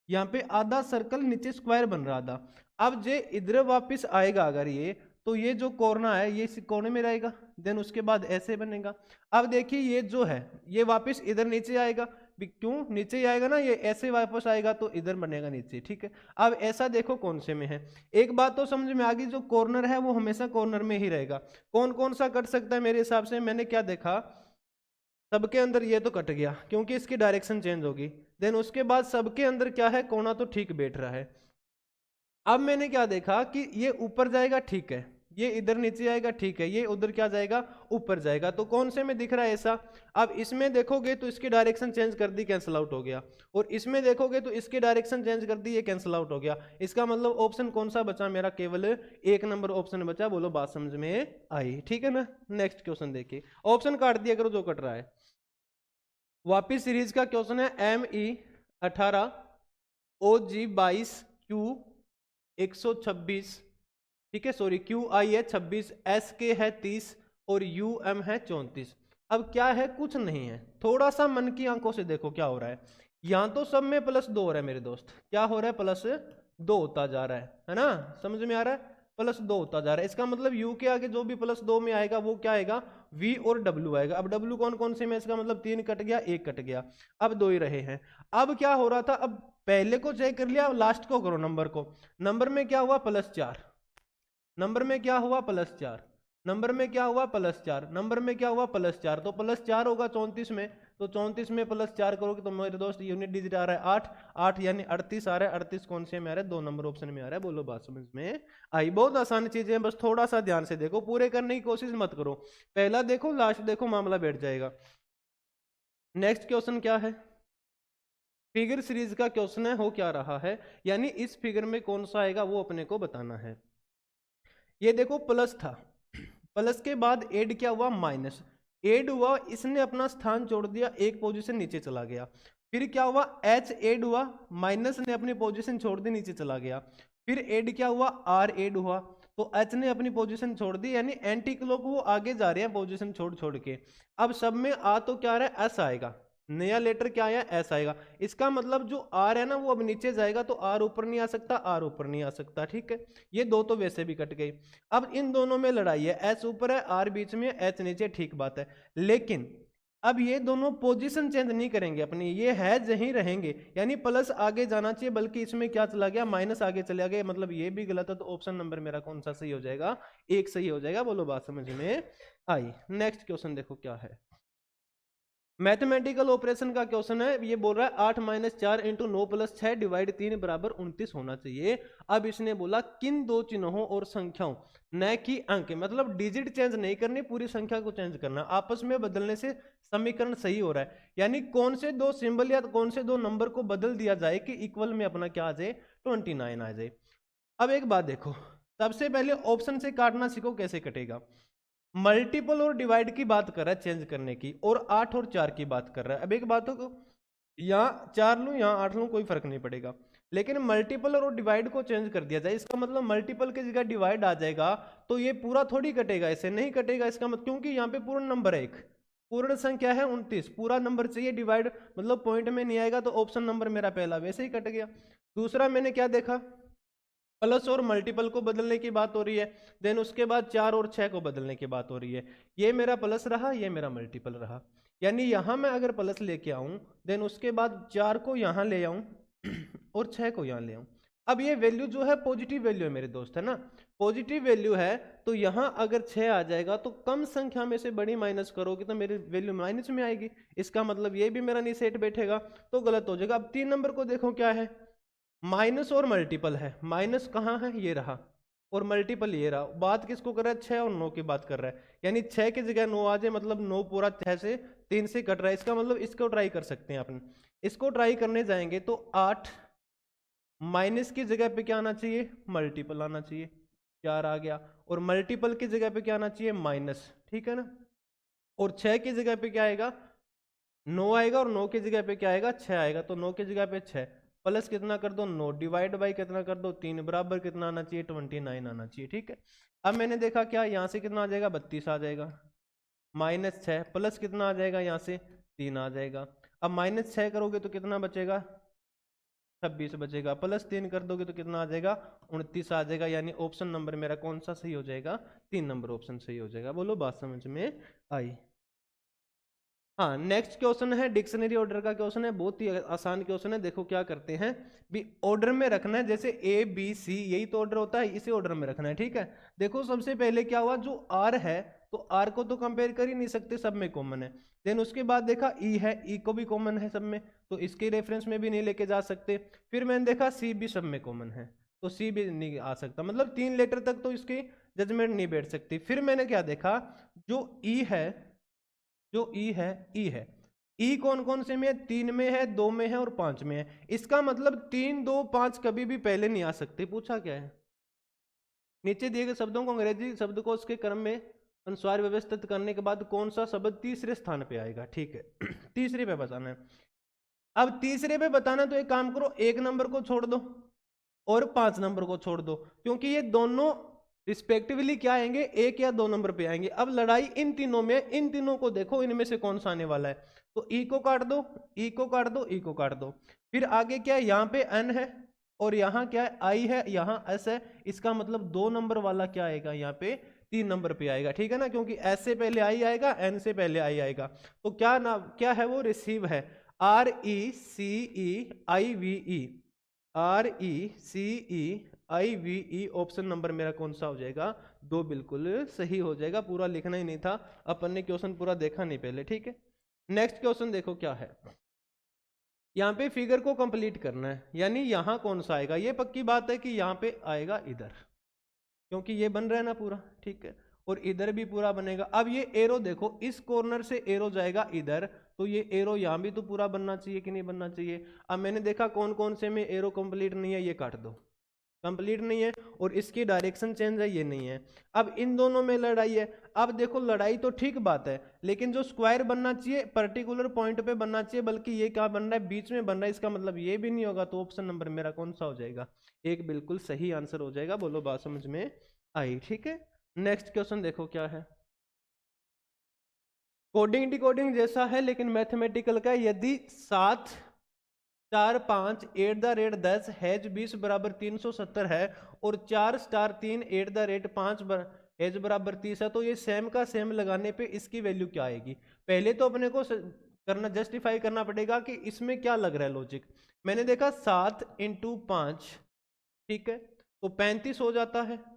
यहाँ पे आधा सर्कल नीचे स्क्वायर बन रहा था, अब जे इधर वापस आएगा अगर ये, तो ये जो कोना है ये इस कोने में रहेगा, देन उसके बाद ऐसे बनेगा। अब देखिए ये जो है ये वापस इधर नीचे आएगा, क्यों नीचे ही आएगा ना, ये ऐसे वापस आएगा तो इधर बनेगा नीचे, ठीक है। अब ऐसा देखो कौन से में है, एक बात तो समझ में आ गई, जो कॉर्नर है वो हमेशा कॉर्नर में ही रहेगा। कौन कौन सा कट सकता है मेरे हिसाब से, मैंने क्या देखा, सबके अंदर ये तो कट गया क्योंकि इसकी डायरेक्शन चेंज होगी। देन उसके बाद सबके अंदर क्या है, कोना तो ठीक बैठ रहा है। अब मैंने क्या देखा कि ये ऊपर जाएगा, ठीक है, ये इधर नीचे आएगा, ठीक है, ये उधर क्या जाएगा, ऊपर जाएगा। तो कौन से में दिख रहा है ऐसा, अब इसमें देखोगे तो इसकी डायरेक्शन चेंज कर दी, कैंसिल आउट हो गया, और इसमें देखोगे तो इसकी डायरेक्शन चेंज कर दी, ये कैंसिल आउट हो गया। इसका मतलब ऑप्शन कौन सा बचा मेरा, केवल 1 नंबर ऑप्शन बचा। बोलो बात समझ में आई, ठीक है ना। नेक्स्ट क्वेश्चन देखिए, ऑप्शन काट दिया करो जो कट रहा है। वापिस सीरीज का क्वेश्चन है, ME 18 OG22 Q 126, ठीक है, सॉरी QI है 26, SK है 30 और UM है 34। अब क्या है, कुछ नहीं है, थोड़ा सा मन की आंखों से देखो क्या हो रहा है। यहां तो सब में +2 हो रहा है मेरे दोस्त, क्या हो रहा है, +2 होता जा रहा है ना, समझ में आ रहा है, +2 होता जा रहा है। इसका मतलब U के आगे जो भी +2 में आएगा वो क्या आएगा, V और W आएगा। अब W कौन कौन से में, इसका मतलब 3 कट गया, 1 कट गया, अब 2 ही रहे हैं। अब क्या हो रहा था, अब पहले को चेक कर लिया, लास्ट को करो, नंबर को। नंबर में क्या हुआ, +4, नंबर में क्या हुआ, +4, नंबर में क्या हुआ, +4, नंबर में क्या हुआ, +4, तो +4 होगा 34 में, तो 34 में +4 करोगे तो मेरे दोस्त यूनिट डिजिट आ रहा है 8, 8 यानी 38 आ रहा है। 38 कौन से में आ रहा है, 2 नंबर ऑप्शन में आ रहा है। बोलो बात समझ में आई। बहुत आसान चीजें हैं, बस थोड़ा सा ध्यान से देखो, पूरे करने की कोशिश मत करो, पहला देखो लास्ट देखो, मामला बैठ जाएगा। नेक्स्ट क्वेश्चन क्या है, फिगर सीरीज का क्वेश्चन है, हो क्या रहा है, यानी इस फिगर में कौन सा आएगा वो अपने को बताना है। ये देखो प्लस था, प्लस के बाद ऐड क्या हुआ, माइनस, ऐड हुआ, इसने अपना स्थान छोड़ दिया, एक पोजीशन नीचे चला गया। फिर क्या हुआ, H ऐड हुआ, माइनस ने अपनी पोजीशन छोड़ दी, नीचे चला गया। फिर ऐड क्या हुआ, R ऐड हुआ, तो H ने अपनी पोजीशन छोड़ दी, यानी एंटी क्लॉक वो आगे जा रहे हैं पोजीशन छोड़ छोड़ के। अब सब में आ तो क्या आ रहा है, S आएगा, नया लेटर क्या आया, S आएगा। इसका मतलब जो R है ना वो अब नीचे जाएगा, तो R ऊपर नहीं आ सकता, R ऊपर नहीं आ सकता, ठीक है। ये दो तो वैसे भी कट गई। अब इन दोनों में लड़ाई है, S ऊपर है, R बीच में, H नीचे, ठीक बात है। लेकिन अब ये दोनों पोजीशन चेंज नहीं करेंगे अपनी, ये है यहीं रहेंगे, यानी प्लस आगे जाना चाहिए, बल्कि इसमें क्या चला गया, माइनस आगे चला गया, मतलब ये भी गलत है। तो ऑप्शन नंबर मेरा कौन सा सही हो जाएगा, 1 सही हो जाएगा। बोलो बात समझ में आई। नेक्स्ट क्वेश्चन देखो क्या है, मैथमेटिकल ऑपरेशन का क्वेश्चन है। ये बोल रहा है 8 - 4 × 9 + 6 डिवाइड 3 = 29 होना चाहिए। अब इसने बोला किन दो चिन्हों और संख्याओं, न कि अंक, मतलब डिजिट चेंज नहीं करनी, पूरी संख्या को चेंज करना, आपस में बदलने से समीकरण सही हो रहा है। यानी कौन से दो सिंबल या कौन से दो नंबर को बदल दिया जाए कि इक्वल में अपना क्या आ जाए, 29 आ जाए। अब एक बात देखो, सबसे पहले ऑप्शन से काटना सीखो, कैसे कटेगा। मल्टीपल और डिवाइड की बात कर रहा है चेंज करने की, और 8 और 4 की बात कर रहा है। अब एक बात हो, यहाँ 4 लूँ यहाँ 8 लूँ कोई फर्क नहीं पड़ेगा, लेकिन मल्टीपल और डिवाइड को चेंज कर दिया जाए, इसका मतलब मल्टीपल की जगह डिवाइड आ जाएगा, तो ये पूरा थोड़ी कटेगा, ऐसे नहीं कटेगा। इसका मतलब क्योंकि यहाँ पे पूर्ण नंबर है, एक पूर्ण संख्या है 29, पूरा नंबर चाहिए, डिवाइड मतलब पॉइंट में नहीं आएगा, तो ऑप्शन नंबर मेरा पहला वैसे ही कट गया। दूसरा मैंने क्या देखा, प्लस और मल्टीपल को बदलने की बात हो रही है, देन उसके बाद 4 और 6 को बदलने की बात हो रही है। ये मेरा प्लस रहा, ये मेरा मल्टीपल रहा, यानी यहां मैं अगर प्लस लेके आऊं, देन उसके बाद 4 को यहां ले आऊं और 6 को यहां ले आऊं। अब ये वैल्यू जो है पॉजिटिव वैल्यू है मेरे दोस्त, है ना, पॉजिटिव वैल्यू है, तो यहां अगर 6 आ जाएगा तो कम संख्या में से बड़ी माइनस करोगे तो मेरी वैल्यू माइनस में आएगी, इसका मतलब ये भी मेरा नहीं सेट बैठेगा, तो गलत हो जाएगा। अब 3 नंबर को देखो क्या है, माइनस और मल्टीपल है, माइनस कहाँ है, ये रहा, और मल्टीपल ये रहा। बात किसको कर रहा है, 6 और 9 की बात कर रहा है, यानी 6 की जगह 9 आ जाए, मतलब 9 पूरा 6 से 3 से कट रहा है। इसका मतलब इसको ट्राई कर सकते हैं अपन, इसको ट्राई करने जाएंगे तो 8 माइनस की जगह पे क्या आना चाहिए, मल्टीपल आना चाहिए, 4 आ गया, और मल्टीपल की जगह पे क्या आना चाहिए, माइनस, ठीक है ना। और 6 की जगह पे क्या आएगा, 9 आएगा, और 9 की जगह पे क्या आएगा, 6 आएगा, तो 9 की जगह पे 6, प्लस कितना कर दो 9, डिवाइड बाई कितना कर दो 3, बराबर कितना आना चाहिए, 29 आना चाहिए, ठीक है। अब मैंने देखा क्या, यहाँ से कितना आ जाएगा, 32 आ जाएगा, -6 प्लस कितना आ जाएगा, यहाँ से 3 आ जाएगा। अब -6 करोगे तो कितना बचेगा, 26 बचेगा, प्लस 3 कर दोगे तो कितना आ जाएगा, 29 आ जाएगा, यानी ऑप्शन नंबर मेरा कौन सा सही हो जाएगा, 3 नंबर ऑप्शन सही हो जाएगा। बोलो बात समझ में आई। हाँ, नेक्स्ट क्वेश्चन है डिक्शनरी ऑर्डर का क्वेश्चन है, बहुत ही आसान क्वेश्चन है। देखो क्या करते हैं भी, ऑर्डर में रखना है, जैसे ए बी सी यही तो ऑर्डर होता है, इसी ऑर्डर में रखना है, ठीक है। देखो सबसे पहले क्या हुआ, जो आर है तो आर को तो कंपेयर कर ही नहीं सकते, सब में कॉमन है। देन उसके बाद देखा ई है, ई को भी कॉमन है सब में, तो इसके रेफरेंस में भी नहीं लेके जा सकते। फिर मैंने देखा सी भी सब में कॉमन है, तो सी भी नहीं आ सकता, मतलब 3 लेटर तक तो इसकी जजमेंट नहीं बैठ सकती। फिर मैंने क्या देखा, जो ई है, जो ई है, ई है, ई कौन कौन से में है, 3 में है, 2 में है और 5 में है। इसका मतलब 3 2 5 कभी भी पहले नहीं आ सकते। पूछा क्या है, नीचे दिए गए शब्दों को अंग्रेजी शब्दकोश के क्रम में अनुसार व्यवस्थित करने के बाद कौन सा शब्द तीसरे स्थान पे आएगा, ठीक है तीसरे पे बताना है। अब तीसरे पे बताना तो एक काम करो, 1 नंबर को छोड़ दो और 5 नंबर को छोड़ दो, क्योंकि ये दोनों रिस्पेक्टिवली क्या आएंगे, 1 या 2 नंबर पे आएंगे। अब लड़ाई इन तीनों में, इन तीनों को देखो इनमें से कौन सा आने वाला है। तो ई को काट दो, ई को काट दो, ई को काट दो। फिर आगे क्या है, यहाँ पे एन है और यहाँ क्या है, आई है, यहाँ एस है। इसका मतलब 2 नंबर वाला क्या आएगा, यहाँ पे 3 नंबर पे आएगा, ठीक है ना, क्योंकि एस से पहले आई आएगा, एन से पहले आई आएगा। तो क्या नाम क्या है, वो रिसीव है, RECEIVE, RECEIVE। ऑप्शन नंबर मेरा कौन सा हो जाएगा, 2 बिल्कुल सही हो जाएगा। पूरा लिखना ही नहीं था, अपन ने क्वेश्चन पूरा देखा नहीं पहले, ठीक है। नेक्स्ट क्वेश्चन देखो क्या है, यहाँ पे फिगर को कंप्लीट करना है, यानी यहाँ कौन सा आएगा। ये पक्की बात है कि यहाँ पे आएगा इधर, क्योंकि ये बन रहा है ना पूरा, ठीक है, और इधर भी पूरा बनेगा। अब ये एरो देखो, इस कॉर्नर से एरो जाएगा इधर, तो ये एरो यहाँ भी तो पूरा बनना चाहिए कि नहीं बनना चाहिए। अब मैंने देखा कौन कौन से में एरो कंप्लीट नहीं है, ये काट दो, कंप्लीट नहीं है, और इसकी डायरेक्शन चेंज है, ये नहीं है। अब इन दोनों में लड़ाई है। अब देखो लड़ाई तो ठीक बात है, लेकिन जो स्क्वायर बनना चाहिए पर्टिकुलर पॉइंट पे बनना चाहिए, बल्कि ये क्या बन रहा है, बीच में बन रहा है। इसका मतलब ये भी नहीं होगा, तो ऑप्शन नंबर मेरा कौन सा हो जाएगा, 1 बिल्कुल सही आंसर हो जाएगा। बोलो बात समझ में आई, ठीक है। नेक्स्ट क्वेश्चन देखो क्या है, कोडिंग डिकोडिंग जैसा है लेकिन मैथमेटिकल का। यदि 7 4 5 @ 10 हैज 20 = 370 है, और 4 * 3 @ 5 हैज = 30 है, तो ये सेम का सेम लगाने पे इसकी वैल्यू क्या आएगी। पहले तो अपने को करना, जस्टिफाई करना पड़ेगा कि इसमें क्या लग रहा है लॉजिक। मैंने देखा 7 × 5, ठीक है, तो 35 हो जाता है।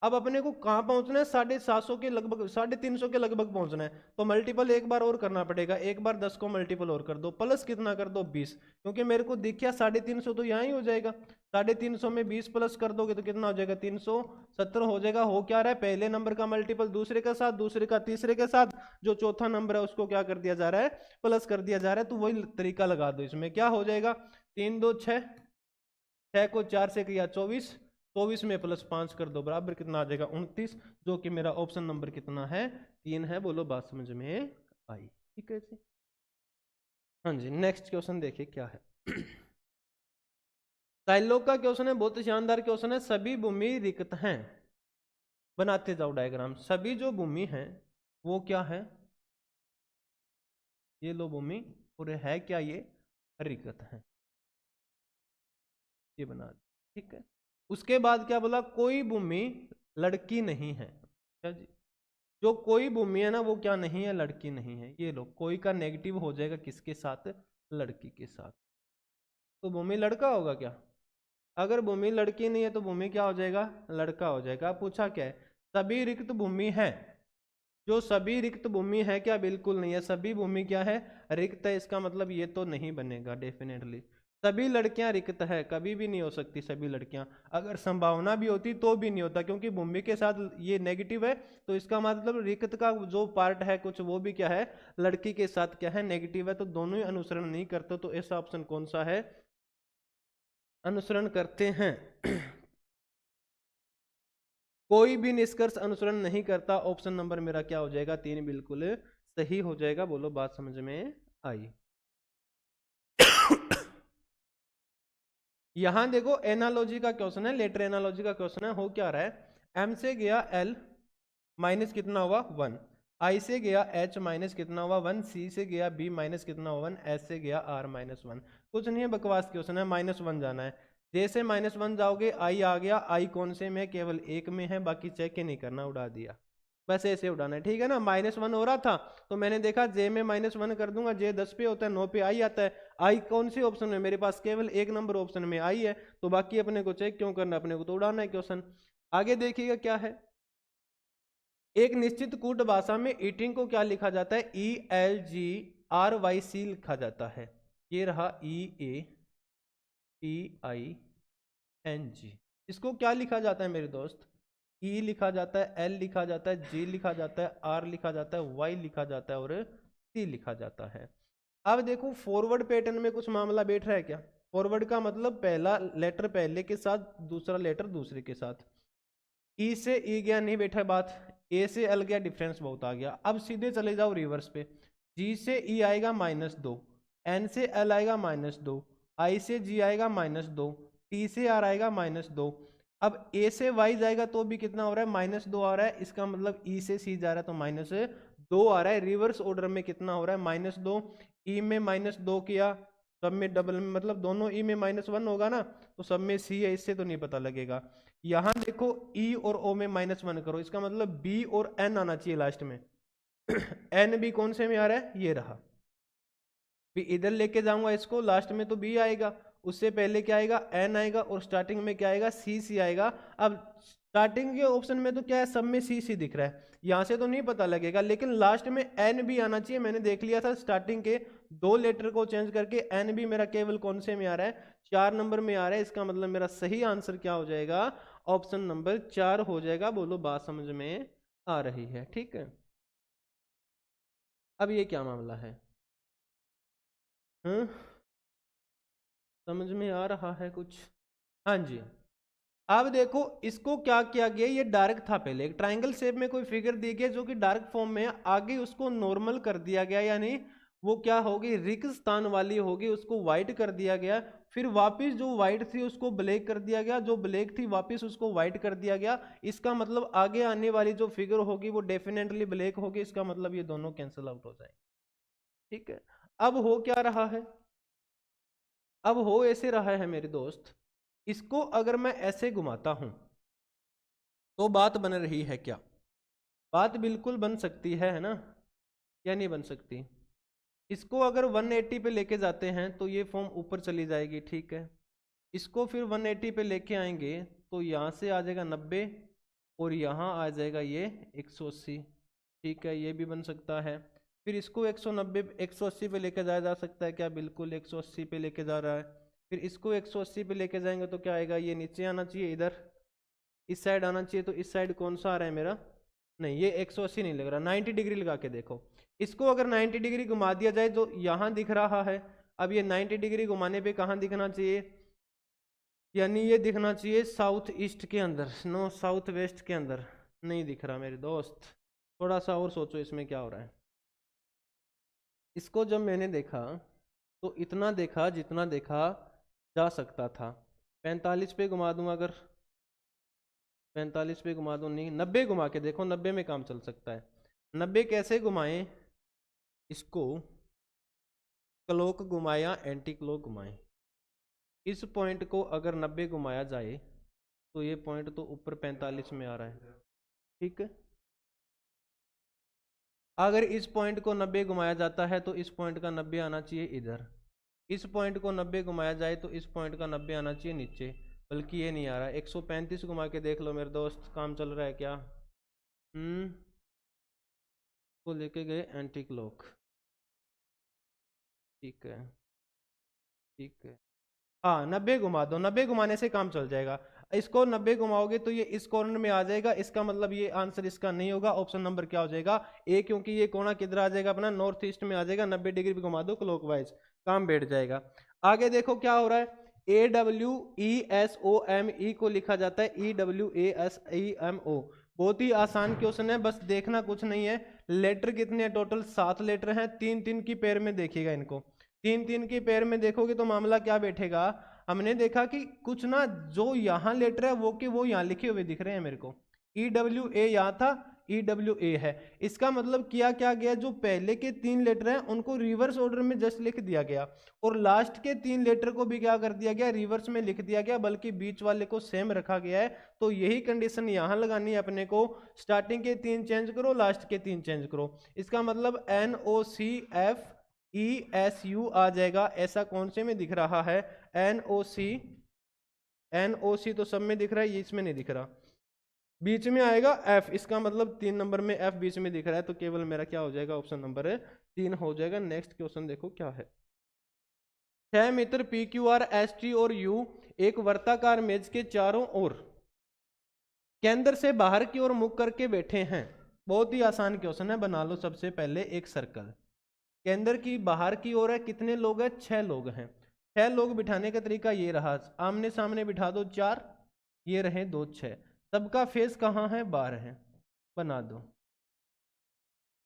अब अपने को कहाँ पहुंचना है, 750 के लगभग, 350 के लगभग पहुंचना है। तो मल्टीपल एक बार और करना पड़ेगा, एक बार 10 को मल्टीपल और कर दो, प्लस कितना कर दो, 20, क्योंकि मेरे को दिख गया 350 तो यहाँ ही हो जाएगा। 350 में 20 प्लस कर दोगे तो कितना हो जाएगा, 370 हो जाएगा। हो क्या रहा है, पहले नंबर का मल्टीपल दूसरे के साथ, दूसरे का तीसरे के साथ, जो चौथा नंबर है उसको क्या कर दिया जा रहा है, प्लस कर दिया जा रहा है। तो वही तरीका लगा दो इसमें, क्या हो जाएगा, 3 2 6, 6 को 4 से किया 24, 24 में +5 कर दो, बराबर कितना आ जाएगा, 29, जो कि मेरा ऑप्शन नंबर कितना है, 3 है। बोलो बात समझ में आई, ठीक है जी। हाँ जी, नेक्स्ट क्वेश्चन देखिए क्या है। साइलोग का क्वेश्चन है, बहुत ही शानदार क्वेश्चन है। सभी भूमि रिक्त हैं, बनाते जाओ डायग्राम। सभी जो भूमि है वो क्या है, ये लो भूमि, और है क्या, ये रिक्त है, ये बना, ठीक है। उसके बाद क्या बोला, कोई भूमि लड़की नहीं है। अच्छा जी, जो कोई भूमि है ना वो क्या नहीं है, लड़की नहीं है। ये लो, कोई का नेगेटिव हो जाएगा किसके साथ, लड़की के साथ। तो भूमि लड़का होगा क्या, अगर भूमि लड़की नहीं है तो भूमि क्या हो जाएगा, लड़का हो जाएगा। पूछा क्या है, सभी रिक्त भूमि है, जो सभी रिक्त भूमि है क्या, बिल्कुल नहीं है। सभी भूमि क्या है, रिक्त है, इसका मतलब ये तो नहीं बनेगा डेफिनेटली। सभी लड़कियां रिक्त है, कभी भी नहीं हो सकती सभी लड़कियां। अगर संभावना भी होती तो भी नहीं होता, क्योंकि भूमि के साथ ये नेगेटिव है, तो इसका मतलब रिक्त का जो पार्ट है कुछ, वो भी क्या है, लड़की के साथ क्या है, नेगेटिव है। तो दोनों ही अनुसरण नहीं करते, तो ऐसा ऑप्शन कौन सा है, अनुसरण करते हैं। कोई भी निष्कर्ष अनुसरण नहीं करता, ऑप्शन नंबर मेरा क्या हो जाएगा, 3 बिल्कुल सही हो जाएगा। बोलो बात समझ में आई। यहां देखो एनालॉजी का क्वेश्चन है, लेटर एनालॉजी का क्वेश्चन है। हो क्या रहा है, एम से गया एल माइनस कितना हुआ 1, आई से गया एच माइनस कितना हुआ 1, सी से गया बी माइनस कितना हुआ 1, एस से गया आर -1। कुछ नहीं है, बकवास क्वेश्चन है, -1 जाना है। जैसे -1 जाओगे आई आ गया, आई कौन से में, केवल एक में है, बाकी चेक ही नहीं करना, उड़ा दिया, बस ऐसे उड़ाना है, ठीक है ना। -1 हो रहा था तो मैंने देखा जे में -1 कर दूंगा, जे 10 पे होता है, 9 पे आई आता है। आई कौन सी ऑप्शन में, मेरे पास केवल एक नंबर ऑप्शन में आई है, तो बाकी अपने को चेक क्यों करना, अपने को तो उड़ाना है क्वेश्चन। आगे देखिएगा क्या है, एक निश्चित कूट भाषा में ईटिंग को क्या लिखा जाता है, ELGRYC लिखा जाता है। ये रहा EATING, इसको क्या लिखा जाता है मेरे दोस्त, E लिखा जाता है, L लिखा जाता है, G लिखा जाता है, R लिखा जाता है, Y लिखा जाता है, और C लिखा जाता है। अब देखो फॉरवर्ड पैटर्न में कुछ मामला बैठ रहा है क्या, फॉरवर्ड का मतलब पहला लेटर पहले के साथ, दूसरा लेटर दूसरे के साथ। ई से ई गया, नहीं बैठा बात, ए से एल गया, डिफरेंस बहुत आ गया। अब सीधे चले जाओ रिवर्स पे, जी से ई आएगा -2, N से L आएगा -2, I से G आएगा -2, T से R आएगा -2। अब A से Y जाएगा तो भी कितना हो रहा है, -2 आ रहा है। इसका मतलब E से C जा रहा है तो -2 आ रहा है। रिवर्स ऑर्डर में कितना हो रहा है, -2, E में -2 किया, सब में डबल में, मतलब दोनों E में -1 होगा ना, तो सब में C है, इससे तो नहीं पता लगेगा। यहाँ देखो E और O में -1 करो, इसका मतलब B और N आना चाहिए लास्ट में। N भी कौन से में आ रहा है, ये रहा। भी इधर लेके जाऊंगा इसको, लास्ट में तो B आएगा, उससे पहले क्या आएगा, N आएगा, और स्टार्टिंग में क्या आएगा, C आएगा। अब स्टार्टिंग के ऑप्शन में तो क्या है, सब में C दिख रहा है, यहाँ से तो नहीं पता लगेगा, लेकिन लास्ट में N भी आना चाहिए। मैंने देख लिया था स्टार्टिंग के 2 लेटर को चेंज करके N भी मेरा केवल कौन से में आ रहा है, 4 नंबर में आ रहा है। इसका मतलब मेरा सही आंसर क्या हो जाएगा, ऑप्शन नंबर 4 हो जाएगा। बोलो बात समझ में आ रही है, ठीक है। अब ये क्या मामला है, समझ में आ रहा है कुछ? हाँ जी। अब देखो इसको क्या किया गया, ये डार्क था पहले, एक ट्रायंगल शेप में कोई फिगर दी गई जो कि डार्क फॉर्म में है, आगे उसको नॉर्मल कर दिया गया, यानी वो क्या होगी, रिक्त स्थान वाली होगी, उसको व्हाइट कर दिया गया। फिर वापस जो व्हाइट थी उसको ब्लैक कर दिया गया, जो ब्लैक थी वापस उसको व्हाइट कर दिया गया। इसका मतलब आगे आने वाली जो फिगर होगी वो डेफिनेटली ब्लैक होगी। इसका मतलब ये दोनों कैंसिल आउट हो जाएंगे, ठीक है। अब हो क्या रहा है, अब हो ऐसे रहा है मेरे दोस्त, इसको अगर मैं ऐसे घुमाता हूं तो बात बन रही है क्या, बात बिल्कुल बन सकती है ना, या नहीं बन सकती? इसको अगर 180 पे लेके जाते हैं तो ये फॉर्म ऊपर चली जाएगी, ठीक है। इसको फिर 180 पे लेके आएंगे तो यहाँ से आ जाएगा 90 और यहाँ आ जाएगा ये 180, ठीक है, ये भी बन सकता है। फिर इसको 190 180 पे लेके जाया जा सकता है क्या, बिल्कुल 180 पे लेके जा रहा है। फिर इसको 180 पे लेके जाएंगे तो क्या आएगा, ये नीचे आना चाहिए, इधर इस साइड आना चाहिए। तो इस साइड कौन सा आ रहा है मेरा, नहीं ये 180 नहीं लग रहा, 90 डिग्री लगा के देखो। इसको अगर 90 डिग्री घुमा दिया जाए तो यहाँ दिख रहा है। अब ये 90 डिग्री घुमाने पे कहाँ दिखना चाहिए, यानी ये दिखना चाहिए साउथ ईस्ट के अंदर, नो साउथ वेस्ट के अंदर, नहीं दिख रहा मेरे दोस्त। थोड़ा सा और सोचो इसमें क्या हो रहा है। इसको जब मैंने देखा तो इतना देखा जितना देखा जा सकता था। 45 पे घुमा दूंगा, अगर 45 पे घुमा दूं, नहीं 90 घुमा के देखो, 90 में काम चल सकता है। 90 कैसे घुमाएं, इसको क्लॉक घुमाया, एंटी क्लॉक घुमाएं। इस पॉइंट को अगर 90 घुमाया जाए तो ये पॉइंट तो ऊपर 45 में आ रहा है, ठीक है। अगर इस पॉइंट को 90 घुमाया जाता है तो इस पॉइंट का 90 आना चाहिए इधर। इस पॉइंट को 90 घुमाया जाए तो इस पॉइंट का 90 आना चाहिए नीचे, बल्कि ये नहीं आ रहा है। 135 घुमा के देख लो मेरे दोस्त, काम चल रहा है क्या? को लेके गए एंटी क्लॉक, ठीक है, ठीक है। हाँ 90 घुमा दो, 90 घुमाने से काम चल जाएगा। इसको 90 घुमाओगे तो ये इस कॉर्नर में आ जाएगा। इसका मतलब ये आंसर इसका नहीं होगा, ऑप्शन नंबर क्या हो जाएगा, ए, क्योंकि ये कोना किधर आ जाएगा अपना, नॉर्थ ईस्ट में आ जाएगा। 90 डिग्री भी घुमा दो क्लॉकवाइज, काम बैठ जाएगा। आगे देखो क्या हो रहा है, AWESOME को लिखा जाता है EWASEMO। बहुत ही आसान क्वेश्चन है, बस देखना कुछ नहीं है। लेटर कितने हैं टोटल, 7 लेटर हैं, 3-3 की पेयर में देखिएगा इनको। 3-3 की पेयर में देखोगे तो मामला क्या बैठेगा, हमने देखा कि कुछ ना जो यहाँ लेटर है वो यहाँ लिखे हुए दिख रहे हैं मेरे को। EWA यहाँ था, EWA है। इसका मतलब किया क्या गया, जो पहले के 3 लेटर हैं उनको रिवर्स ऑर्डर में जस्ट लिख दिया गया, और लास्ट के 3 लेटर को भी क्या कर दिया गया, रिवर्स में लिख दिया गया, बल्कि बीच वाले को सेम रखा गया है। तो यही कंडीशन यहाँ लगानी है अपने को, स्टार्टिंग के 3 चेंज करो, लास्ट के 3 चेंज करो। इसका मतलब NOCFESU आ जाएगा। ऐसा कौन से में दिख रहा है, NOC तो सब में दिख रहा है, ये इसमें नहीं दिख रहा, बीच में आएगा F। इसका मतलब 3 नंबर में F बीच में दिख रहा है, तो केवल मेरा क्या हो जाएगा, ऑप्शन नंबर 3 हो जाएगा। नेक्स्ट क्वेश्चन देखो क्या है। 6 मित्र PQR ST और U एक वर्ताकार मेज के चारों ओर केंद्र से बाहर की ओर मुख करके बैठे हैं। बहुत ही आसान क्वेश्चन है, बना लो सबसे पहले एक सर्कल। केंद्र की बाहर की ओर है, कितने लोग हैं, 6 लोग हैं। 6 लोग बिठाने का तरीका ये रहा, आमने सामने बिठा दो 4, ये रहे 2 6, सबका फेस कहाँ है, बाहर है, बना दो।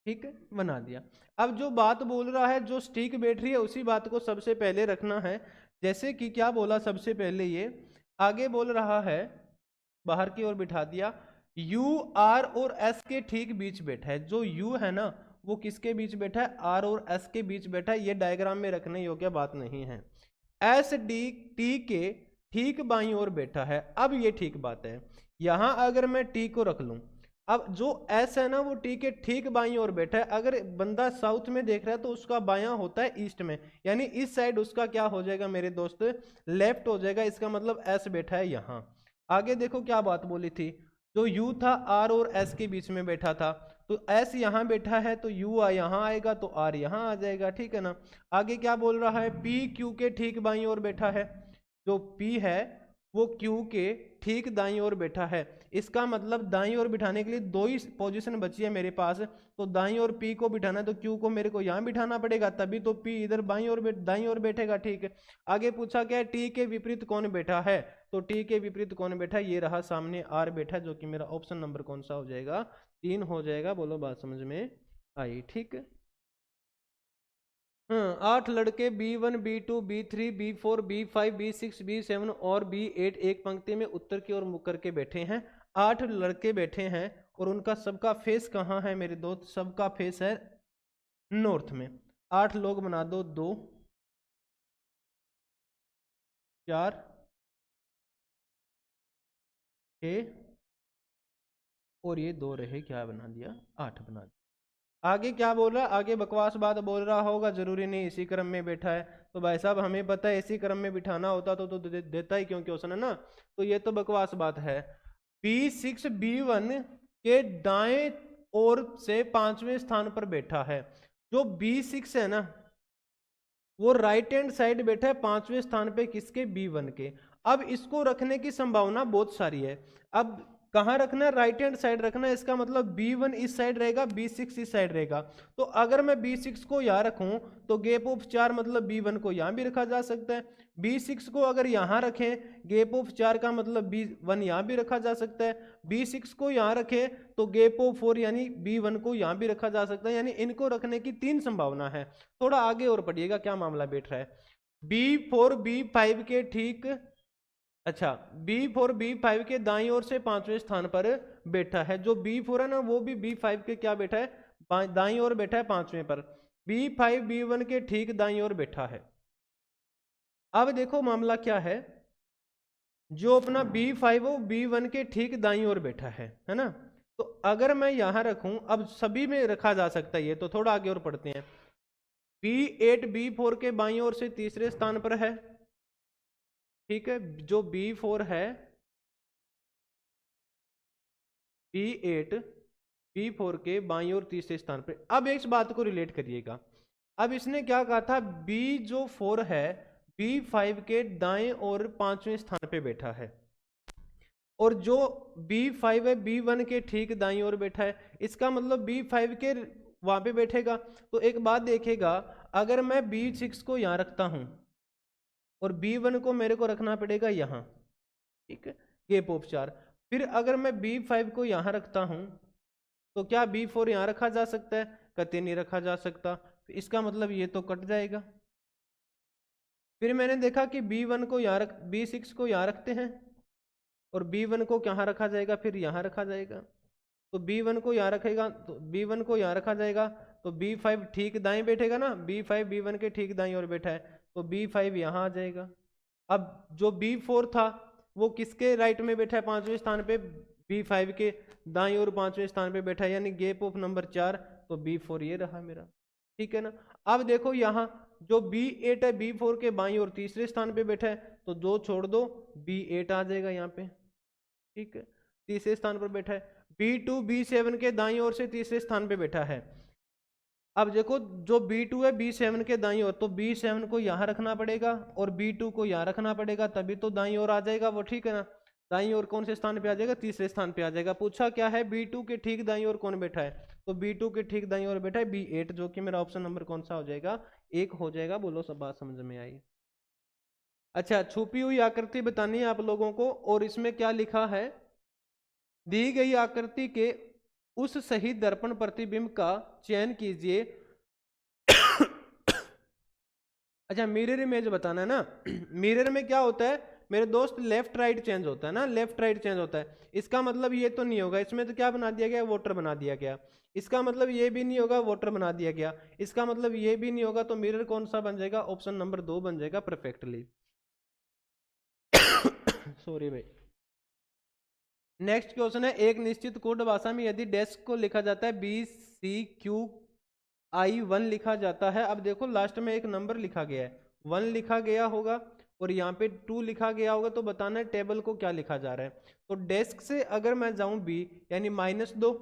ठीक है, बना दिया। अब जो बात बोल रहा है, जो स्टिक बैटरी है, उसी बात को सबसे पहले रखना है। जैसे कि क्या बोला सबसे पहले, ये आगे बोल रहा है, बाहर की ओर बिठा दिया, यू आर और एस के ठीक बीच बैठा है। जो यू है ना, वो किसके बीच बैठा है? आर और एस के बीच बैठा है। ये डायग्राम में रखने योग्य बात नहीं है। एस डी टी के ठीक बाईं ओर बैठा है। अब ये ठीक बात है, यहां अगर मैं टी को रख लूं, अब जो एस है ना, वो टी के ठीक बाईं ओर बैठा है। अगर बंदा साउथ में देख रहा है तो उसका बायां होता है ईस्ट में, यानी इस साइड उसका क्या हो जाएगा मेरे दोस्त? लेफ्ट हो जाएगा। इसका मतलब एस बैठा है यहाँ। आगे देखो क्या बात बोली थी, जो यू था आर और एस के बीच में बैठा था, तो एस यहाँ बैठा है तो यू यहाँ आएगा तो आर यहाँ आ जाएगा, ठीक है ना। आगे क्या बोल रहा है, पी क्यू के ठीक बाईं ओर बैठा है। जो पी है वो क्यू के ठीक दाईं ओर बैठा है। इसका मतलब दाईं ओर बिठाने के लिए दो ही पोजीशन बची है मेरे पास, तो दाईं ओर पी को बिठाना है तो क्यू को मेरे को यहाँ बिठाना पड़ेगा, तभी तो पी इधर बाईं ओर दाईं ओर बैठेगा, ठीक है। आगे पूछा क्या है, टी के विपरीत कौन बैठा है, तो टी के विपरीत कौन बैठा है? ये रहा सामने आर बैठा, जो कि मेरा ऑप्शन नंबर कौन सा हो जाएगा? 3 हो जाएगा। बोलो बात समझ में आई? ठीक है। 8 लड़के B1 B2 B3 B4 B5 B6 B7 और B8 एक पंक्ति में उत्तर की ओर मुख करके बैठे हैं। 8 लड़के बैठे हैं और उनका सबका फेस कहाँ है मेरे दोस्त? सबका फेस है नॉर्थ में। 8 लोग बना दो, 2 4 6 और ये 2 रहे, क्या बना दिया? 8 बना दिया। आगे क्या बोल रहा है? आगे बकवास बात बोल रहा होगा, जरूरी नहीं इसी क्रम में बैठा है। तो भाई साहब हमें पता है इसी क्रम में बिठाना होता तो देता ही क्यों क्वेश्चन, है ना। तो ये तो बकवास बात है। B6 B1 के दाएं ओर से 5वें स्थान पर बैठा है। जो B6 है ना, वो राइट हैंड साइड बैठा है 5वें स्थान पे, किसके? B1 के। अब इसको रखने की संभावना बहुत सारी है। अब कहाँ रखना है? राइट हैंड साइड रखना है। इसका मतलब B1 इस साइड रहेगा, B6 इस साइड रहेगा। तो अगर मैं B6 को यहाँ रखूं तो गैप ऑफ 4 मतलब B1 को यहाँ भी रखा जा सकता है। B6 को अगर यहाँ रखें, गैप ऑफ 4 का मतलब B1 यहाँ भी रखा जा सकता है। B6 को यहाँ रखें तो गैप ऑफ 4 यानी B1 को यहाँ भी रखा जा सकता है। यानी इनको रखने की 3 संभावना है। थोड़ा आगे और पढ़िएगा क्या मामला बैठ रहा है। B4 B5 के ठीक, अच्छा, B4 B5 के दाईं ओर से 5वें स्थान पर बैठा है। जो B4 है ना, वो भी B5 के क्या बैठा है? दाईं ओर बैठा है 5वें पर। B5 B1 के ठीक दाईं ओर बैठा है। अब देखो मामला क्या है, जो अपना B5 वो B1 के ठीक दाईं ओर बैठा है ना। तो अगर मैं यहां रखूं, अब सभी में रखा जा सकता है ये, तो थोड़ा आगे और पढ़ते हैं। B8 B4 के बाईं ओर से तीसरे स्थान पर है, ठीक है। जो B4 है, B8 B4 के बाईं ओर तीसरे स्थान पर। अब इस बात को रिलेट करिएगा। अब इसने क्या कहा था, B जो 4 है B5 के दाएं और 5वें स्थान पे बैठा है, और जो B5 है B1 के ठीक दाईं ओर बैठा है। इसका मतलब B5 के वहां पे बैठेगा। तो एक बात देखेगा, अगर मैं B6 को यहाँ रखता हूं और B1 को मेरे को रखना पड़ेगा यहाँ, ठीक है, गैप ऑफ 4। फिर अगर मैं B5 को यहाँ रखता हूं तो क्या B4 यहाँ रखा जा सकता है? कतई नहीं रखा जा सकता। इसका मतलब ये तो कट जाएगा। फिर मैंने देखा कि B1 को यहाँ रख, B6 को यहाँ रखते हैं और B1 को कहाँ रखा जाएगा? फिर यहाँ रखा जाएगा। तो B1 को यहाँ रखेगा, तो B1 को यहाँ रखा जाएगा तो B5 ठीक दाएं बैठेगा ना। B5 B1 के ठीक दाएं और बैठा है तो B5 यहाँ आ जाएगा। अब जो B4 था वो किसके राइट में बैठा है? 5वें स्थान पे। B5 के दाएं और 5वें स्थान पे बैठा है, यानी गैप ऑफ नंबर 4। तो B4 ये रहा मेरा, ठीक है ना। अब देखो यहाँ जो B8 है B4 के बाईं और तीसरे स्थान पे बैठा है, तो 2 छोड़ दो, B8 आ जाएगा यहाँ पे, ठीक है, तीसरे स्थान पर बैठा है। B2 B7 के दाईं ओर से तीसरे स्थान पे बैठा है। अब देखो जो B2 है B7 के दाईं ओर, तो B7 को यहाँ रखना पड़ेगा और B2 को यहाँ रखना पड़ेगा, तभी तो दाईं ओर आ जाएगा वो, ठीक है ना। दाईं ओर कौन से स्थान पे आ जाएगा? तीसरे स्थान पे आ जाएगा। पूछा क्या है, B2 के ठीक दाईं ओर कौन बैठा है? तो B2 के ठीक दाईं ओर बैठा है B8, जो कि मेरा ऑप्शन नंबर कौन सा हो जाएगा? 1 हो जाएगा। बोलो सब बात समझ में आई? अच्छा, छुपी हुई आकृति बतानी है आप लोगों को, और इसमें क्या लिखा है, दी गई आकृति के उस सही दर्पण प्रतिबिंब का चयन कीजिए। अच्छा, मिरर इमेज बताना है ना। मिरर में क्या होता है मेरे दोस्त, लेफ्ट राइट चेंज होता है ना, लेफ्ट राइट चेंज होता है। इसका मतलब ये तो नहीं होगा, इसमें तो क्या बना दिया गया, वोटर बना दिया गया। इसका मतलब ये भी नहीं होगा, वोटर बना दिया गया। इसका मतलब ये भी नहीं होगा, तो मिरर कौन सा बन जाएगा, ऑप्शन नंबर 2 बन जाएगा परफेक्टली। सॉरी भाई। नेक्स्ट क्वेश्चन है, एक निश्चित कोड भाषा में यदि डेस्क को लिखा जाता है BCQI1 लिखा जाता है। अब देखो लास्ट में एक नंबर लिखा गया है, 1 लिखा गया होगा और यहाँ पे 2 लिखा गया होगा, तो बताना है टेबल को क्या लिखा जा रहा है। तो डेस्क से अगर मैं जाऊं B यानी -2,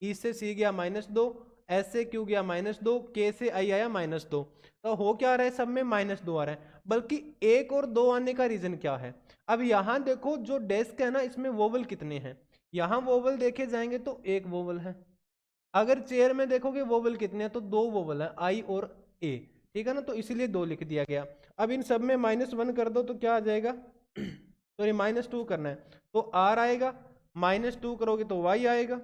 E से C गया -2, S से Q गया -2, K से I आया -2, तो हो क्या रहा है, सब में -2 आ रहा है। बल्कि 1 और 2 आने का रीजन क्या है, अब यहां देखो जो डेस्क है ना, इसमें वोवल कितने हैं, यहां वोवल देखे जाएंगे तो 1 वोवल है। अगर चेयर में देखोगे वोवल कितने हैं, तो 2 वोवल है, I और A, ठीक है ना, तो इसीलिए 2 लिख दिया गया। अब इन सब में -1 कर दो तो क्या आ जाएगा, सॉरी -2 करना है तो R आएगा, -2 करोगे तो Y आएगा।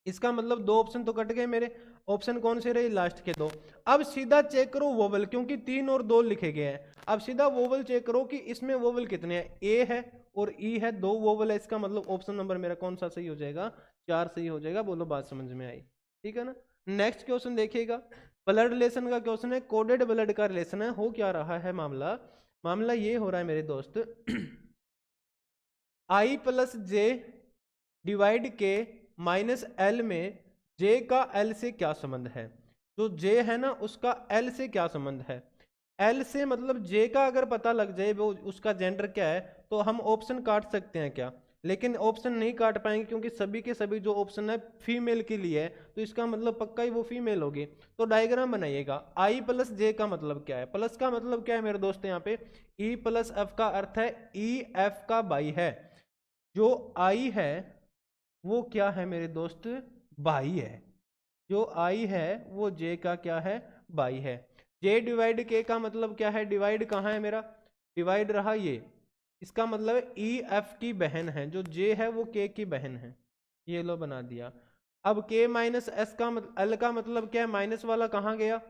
इसका मतलब 2 ऑप्शन तो कट गए मेरे, ऑप्शन कौन से रहे, लास्ट के 2। अब सीधा चेक करो वोवल, क्योंकि 3 और 2 लिखे गए हैं। अब सीधा वोवल चेक करो कि इसमें वोवल कितने हैं, ए है और ई है, 2 वोवल है। इसका मतलब ऑप्शन नंबर मेरा कौन सा सही हो जाएगा, 4 सही हो जाएगा। बोलो बात समझ में आई, ठीक है ना। नेक्स्ट क्वेश्चन देखिएगा, ब्लड रिलेशन का क्वेश्चन है, कोडेड ब्लड का रिलेशन है। हो क्या रहा है मामला ये हो रहा है मेरे दोस्त, I+J डिवाइड के -L में J का L से क्या संबंध है। जो J है ना उसका L से क्या संबंध है, L से मतलब J का अगर पता लग जाए वो उसका जेंडर क्या है, तो हम ऑप्शन काट सकते हैं क्या, लेकिन ऑप्शन नहीं काट पाएंगे क्योंकि सभी के सभी जो ऑप्शन है फीमेल के लिए है, तो इसका मतलब पक्का ही वो फीमेल होगी। तो डायग्राम बनाइएगा, I+J का मतलब क्या है, प्लस का मतलब क्या है मेरे दोस्त, यहाँ पे E+F का अर्थ है EF का बाई है। जो I है वो क्या है मेरे दोस्त, बाई है। जो I है वो J का क्या है, बाई है। J डिवाइड K का मतलब क्या है, डिवाइड कहाँ है मेरा, डिवाइड रहा ये, इसका मतलब EF की बहन है, जो J है वो K की बहन है। ये लो बना दिया। अब K -S का L का मतलब क्या है, माइनस वाला कहाँ गया,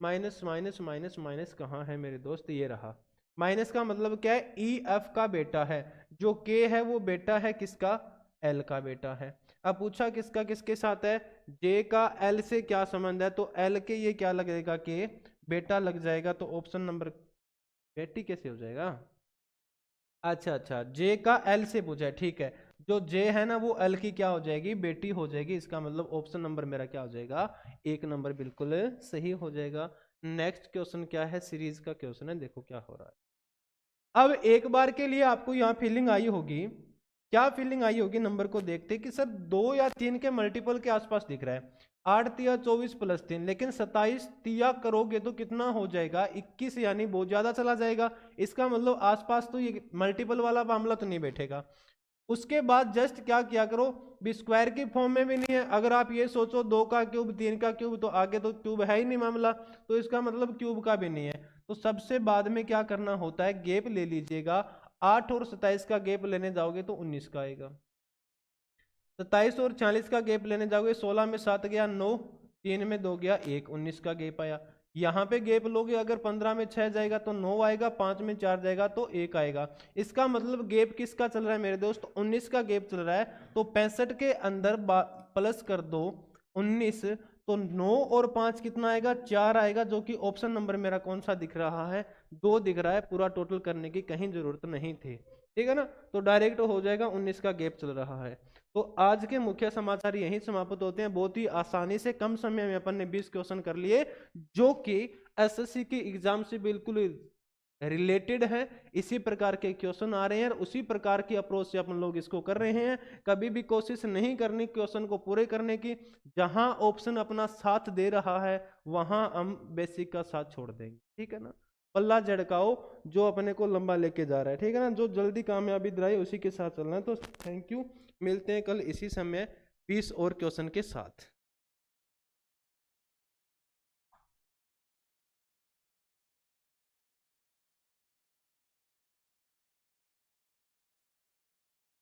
माइनस माइनस माइनस माइनस कहाँ है मेरे दोस्त, ये रहा। माइनस का मतलब क्या है, EF का बेटा है, जो K है वो बेटा है किसका, L का बेटा है। अब पूछा किसका किसके साथ है, J का L से क्या संबंध है, तो L के ये क्या लगेगा, K बेटा लग जाएगा, तो ऑप्शन नंबर, बेटी कैसे हो जाएगा, अच्छा J का L से पूछा है, ठीक है। जो J है ना वो L की क्या हो जाएगी, बेटी हो जाएगी। इसका मतलब ऑप्शन नंबर मेरा क्या हो जाएगा, 1 नंबर बिल्कुल सही हो जाएगा। नेक्स्ट क्वेश्चन क्या है, सीरीज का क्वेश्चन है, देखो क्या हो रहा है। अब एक बार के लिए आपको यहाँ फीलिंग आई होगी, क्या फीलिंग आई होगी, नंबर को देखते कि सर 2 या 3 के मल्टीपल के आसपास दिख रहा है, 8 तिया 24 + 3, लेकिन 27 तिया करोगे तो कितना हो जाएगा, 21, यानी बहुत ज्यादा चला जाएगा। इसका मतलब आसपास तो ये मल्टीपल वाला मामला तो नहीं बैठेगा। उसके बाद जस्ट क्या किया करो, भी स्क्वायर की फॉर्म में भी नहीं है। अगर आप ये सोचो 2 का क्यूब 3 का क्यूब, तो आगे तो क्यूब है ही नहीं मामला, तो इसका मतलब क्यूब का भी नहीं है। तो सबसे बाद में क्या करना होता है, गेप ले लीजिएगा। 8 और 27 का गेप लेने जाओगे तो 19 का आएगा। 27 और 40 का गेप लेने जाओगे, 16 में 7 गया 9, 3 में 2 गया 1, 19 का गेप आया। यहाँ पे गेप लोगे अगर 15 में 6 जाएगा तो 9 आएगा, 5 में 4 जाएगा तो 1 आएगा। इसका मतलब गेप किसका चल रहा है मेरे दोस्त, 19 का गेप चल रहा है। तो 65 के अंदर प्लस कर दो 19, तो 9 और 5 कितना आएगा, 4 आएगा, जो कि ऑप्शन नंबर मेरा कौन सा दिख रहा है, 2 दिख रहा है। पूरा टोटल करने की कहीं जरूरत नहीं थी, ठीक है ना। तो डायरेक्ट हो जाएगा, 19 का गेप चल रहा है। तो आज के मुख्य समाचार यहीं समाप्त होते हैं। बहुत ही आसानी से कम समय में अपन ने 20 क्वेश्चन कर लिए, जो कि एसएससी की एग्जाम से बिल्कुल रिलेटेड है। इसी प्रकार के क्वेश्चन आ रहे हैं और उसी प्रकार की अप्रोच से अपन लोग इसको कर रहे हैं। कभी भी कोशिश नहीं करनी क्वेश्चन को पूरे करने की, जहां ऑप्शन अपना साथ दे रहा है वहां हम बेसिक का साथ छोड़ देंगे, ठीक है ना। पल्ला झड़काओ जो अपने को लंबा लेके जा रहा है, ठीक है ना। जो जल्दी कामयाबी दिलाए उसी के साथ चलना है। तो थैंक यू, मिलते हैं कल इसी समय 20 और क्वेश्चन के साथ।